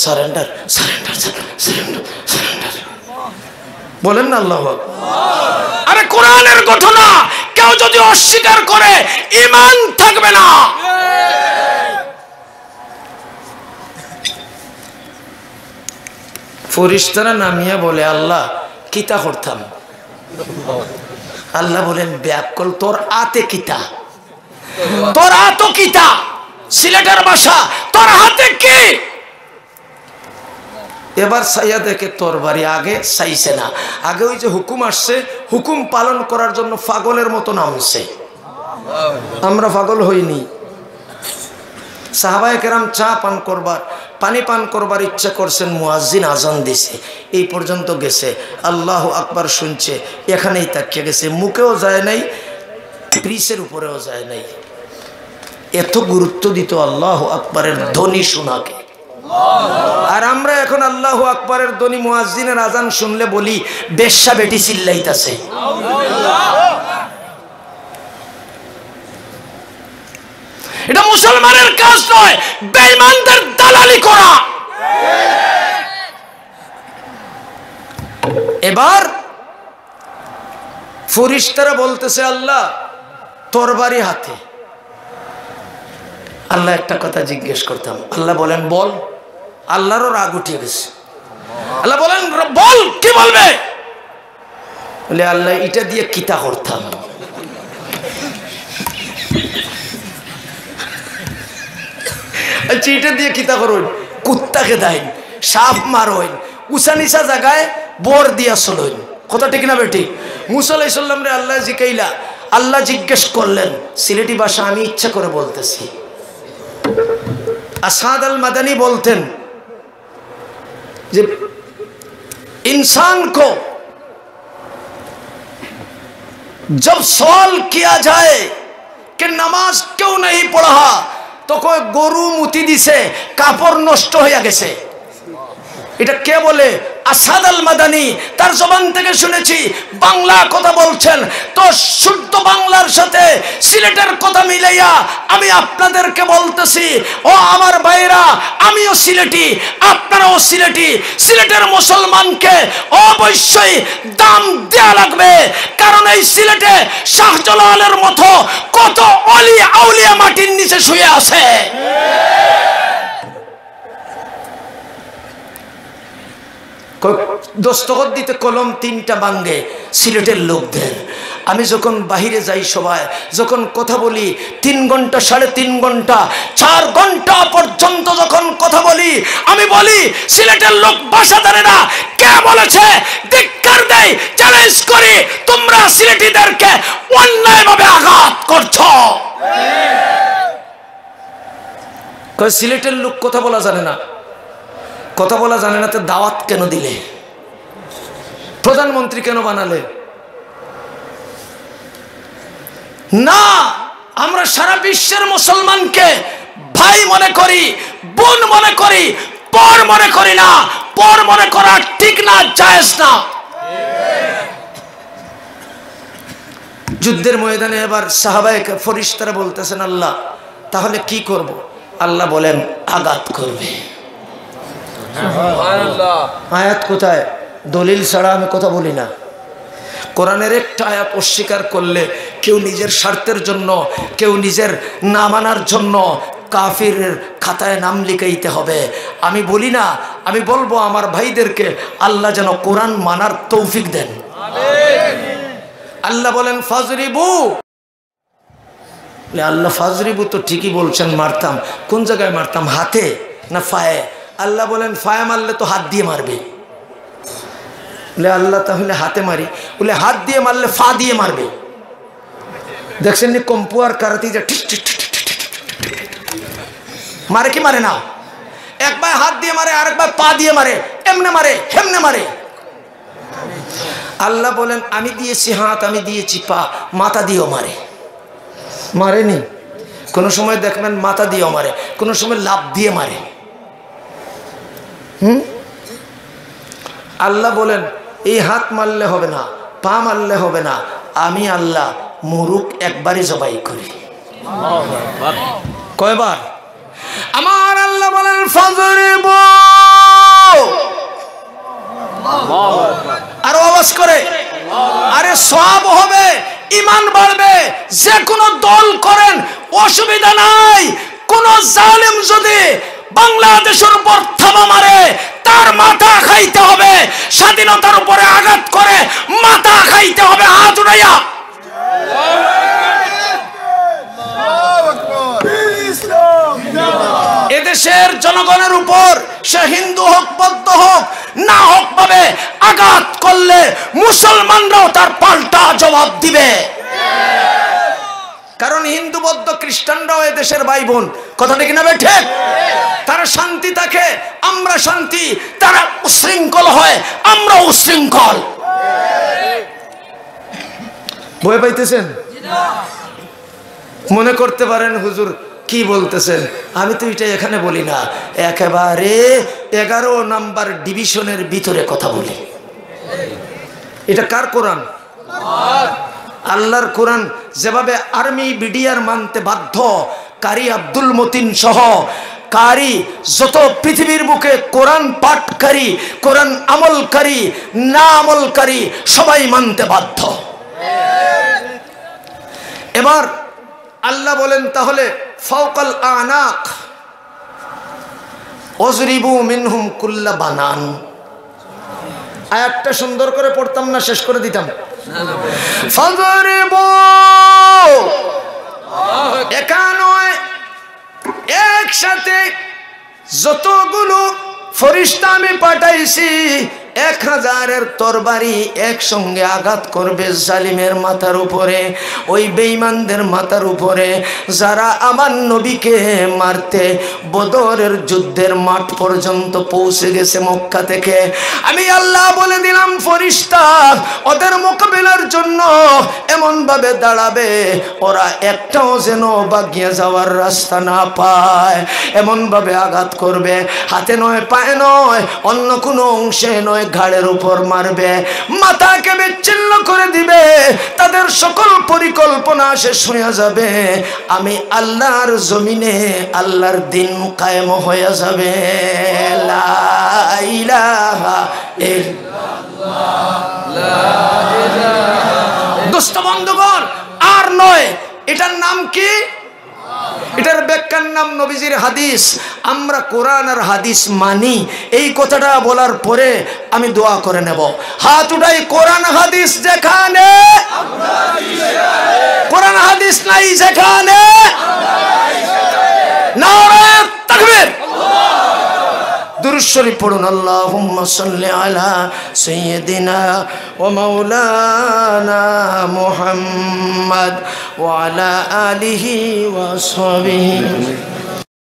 সারেন্ডার, সারেন্ডার, সারেন্ডার, সারেন্ডার বলেন না আল্লাহু আকবার। আরে কোরআনের ঘটনা কেউ যদি অস্বীকার করে ঈমান থাকবে না। ফেরেশতারা নামিয়া বলে আল্লাহ কিতা করতাম? আল্লাহ বলেন ব্যাকল তোর আতে কিতা, তোর আতো কিতা, সিলেটের ভাষা, তোর হাতে কি? এবার সাইয়া দেখে তরবারি, আগে চাইছে না, আগে ওই যে হুকুম আসছে, হুকুম পালন করার জন্য পাগলের মতো নামছে। আমরা পাগল হইনি। সাহাবায়ে কেরাম চা পান করবার, পানি পান করবার ইচ্ছা করছেন, মুয়াজ্জিন আজান দিছে, এই পর্যন্ত গেছে, আল্লাহু আকবার শুনছে, এখানেই তাকিয়ে গেছে, মুখেও যায় নাই, ব্রিজের উপরেও যায় নাই। এত গুরুত্ব দিত আল্লাহু আকবারের ধ্বনি শোনাকে। আর আমরা এখন আল্লাহু আকবারের ধ্বনি, মুয়াজ্জিনের আজান শুনলে বলি বেশ্যা বেটি চিল্লাইতাছে। এটা মুসলমানের কাজ নয়, বেঈমানদের দালালি করা। এবার ফেরেশতারা বলতেছে আল্লাহ তরবারি হাতে। আল্লাহ একটা কথা জিজ্ঞেস করতাম, আল্লাহ বলেন বল। আল্লাহরও রাগ উঠে গেছে। আল্লাহ বলেন বল, কি বলবে? বলে আল্লাহ এটা দিয়ে কিতা করতাম। এটা দিয়ে কিতা করুন? কুত্তাকে দেন, সাপ মারইন, উঁচা নিচা জায়গায় বর দিয়া চলইন। কথা ঠিক না বেটি? মুসা আলাইহিস সালাম রে আল্লাহ জিকাইলা, আল্লাহ জিজ্ঞেস করলেন, সিলেটি ভাষা আমি ইচ্ছা করে বলতেছি। আসাদ আল মাদানী বলতেন যে इंसान को जब सवाल किया जाए कि नमाज क्यों नहीं पढ़ा, तो कोई গরু মুতি দিছে, কাপড় নষ্ট হয়ে গেছে। এটা কে বলে? আসাদ আল মাদানী। তার জবান থেকে শুনেছি, বাংলা কথা বলছেন তো শুদ্ধ বাংলার সাথে সিলেটের কথা মিলাইয়া আমি আপনাদেরকে বলতেছি, ও আমার ভাইরা, আমিও সিলেটি, আপনারাও সিলেটি। সিলেটের মুসলমানকে অবশ্যই দাম দেয়া লাগবে, কারণ এই সিলেটে শাহজালালের মতো কত অলি আউলিয়া মাটির নিচে শুয়ে আছে। দস্তখত দিতে কলম 3টা ভাঙ্গে সিলেটের লোকদের। আমি যখন বাহিরে যাই, সবাই যখন কথা বলি, 3 ঘন্টা, 3.5 ঘন্টা, 4 ঘন্টা পর্যন্ত যখন কথা বলি, আমি বলি সিলেটের লোক ভাষাদারেরা কে বলেছে? ধিক্কার দেয়, চ্যালেঞ্জ করি, তোমরা সিলেটিদেরকে অন্যায়ভাবে আঘাত করছো। সিলেটের লোক কথা বলা জানে না। কথা বলা জানে না তো দাওয়াত কেন দিলে? প্রধানমন্ত্রী কেন বানালে? না, আমরা সারা বিশ্বের মুসলমানকে ভাই মনে করি, বোন মনে করি, পর মনে করি না। পর মনে করা ঠিক না, জায়েজ না। যুদ্ধের ময়দানে এবার সাহাবায়ে ফেরেশতারা বলতেছেন, আল্লাহ তাহলে কি করব? আল্লাহ বলেন আঘাত করবে। আয়াত কোথায়? দলিল ছাড়া আমি কথা বলি না। কোরআনের একটা আয়াত অস্বীকার করলে কেউ নিজের স্বার্থের জন্য, কেউ নিজের না মানার জন্য কাফিরের খাতায় নাম লিখাইতে হবে। আমি বলি না, আমি বলবো আমার ভাইদেরকে আল্লাহ যেন কোরআন মানার তৌফিক দেন। আল্লাহ বলেন ফাজরিবু, আল্লাহ ফাজরিবু তো ঠিকই বলছেন, মারতাম। কোন জায়গায় মারতাম, হাতে না ফায়ে? আল্লাহ বলেন ফায়ে মারলে তো হাত দিয়ে মারবে। আল্লাহ তাহলে হাতে মারি, বলে হাত দিয়ে মারলে ফা দিয়ে মারবে। দেখছেন নি কম্পুয়ার কারাতি যে মারে কি মারে না? একবার হাত দিয়ে মারে, আরেকবার পা দিয়ে মারে, এমনে মারে হেমনে মারে। আল্লাহ বলেন আমি দিয়েছি হাত, আমি দিয়েছি পা, মাথা দিয়েও মারে। মারেনি? কোন সময় দেখবেন মাথা দিয়েও মারে, কোন সময় লাভ দিয়ে মারে। আল্লাহ বলেন এই হাত মারলে হবে না, পা মারলে হবে না, আমি আল্লাহ মুরুক একবারই জবাই করি। কয়বার? আমার আল্লাহ বলেন ফাজরিবু, আর আওয়াজ করে, আরে সওয়াব হবে, ঈমান বাড়বে। যে কোনো দল করেন অসুবিধা নাই। কোন জালেম যদি বাংলাদেশের উপর থাবা মারে তার মাথা খাইতে হবে। স্বাধীনতার উপরে আঘাত করে মাথা খাইতে হবে, হাত উঠাইয়া। এদেশের জনগণের উপর সে হিন্দু হোক বৌদ্ধ হোক না হোক পাবে আঘাত করলে মুসলমানরাও তার পাল্টা জবাব দিবে। কারণ হিন্দু বৌদ্ধ খ্রিস্টানরাও এদেশের ভাই বোন, কথা ঠিক না? ঠিক। তারা শান্তি থাকে, আমরা শান্তি। তারা উশৃঙ্খল হয়, আমরা উশৃঙ্খল। ভয় পাইতেছেন? মনে করতে পারেন হুজুর কি বলতেছেন, আমি তো এটা এখানে বলি না, একেবারে 11 নাম্বার ডিভিশনের ভিতরে কথা বলি। এটা কার কোরআন? আল্লাহর কোরআন। যেভাবে আর্মি বিডিআর মানতে বাধ্য, কারি আব্দুল মতিন সহ কারি যত পৃথিবীর বুকে কোরআন পাঠকারী, কোরআন আমলকারী না আমলকারী সবাই মানতে বাধ্য। এবার আল্লাহ বলেন তাহলে ফাওকাল আনাক ওজরিবু মিনহুম কুল্লা বানান। আয়াতটা সুন্দর করে পড়তাম না, শেষ করে দিতাম। ফাজরিবু, একানয় একসাথে যতগুলো ফেরেশতা আমি পাঠাইছি 1000-এর তরবারি একসঙ্গে আঘাত করবে জালিমের মাথার উপরে, ওই বেঈমানদের মাথার উপরে, যারা আমার নবীকে মারতে বদরের যুদ্ধের মাঠ পর্যন্ত পৌঁছে গেছে মক্কা থেকে। আমি আল্লাহ বলে দিলাম ফেরেশতা ওদের মোকাবিলার জন্য এমন ভাবে দাঁড়াবে ওরা একটাও যেন বাগিয়ে যাওয়ার রাস্তা না পায়, এমন ভাবে আঘাত করবে। হাতে নয়, পায়ে নয়, অন্য কোনো অংশে নয়, ঘাড়ের উপর মারবে, মাথাকে বিচ্ছিন্ন করে দিবে। তাদের সকল পরিকল্পনা শেষ হয়ে যাবে। আমি আল্লাহর জমিনে আল্লাহর দিন কায়েম হয়ে যাবে। লা ইলাহা ইল্লাল্লাহ, লা ইলাহা। দোস্ত বন্ধুগণ, আর নয়, এটার নাম কি? এটার ব্যাখ্যার নাম নবীজির হাদিস। আমরা কোরআন আর হাদিস মানি, এই কথাটা বলার পরে আমি দোয়া করে নেব। হাত উঠাই, কোরআন হাদিস যেখানে, কোরআন হাদিস নাই যেখানে, নারে তাকবীর। দুরূদ শরীফ পড়ুন। আল্লাহুম্মা সাল্লি আলা সাইয়্যিদিনা ওয়া মাওলানা মুহাম্মদ ওয়া আলা আলিহি ওয়া সাহবিহি।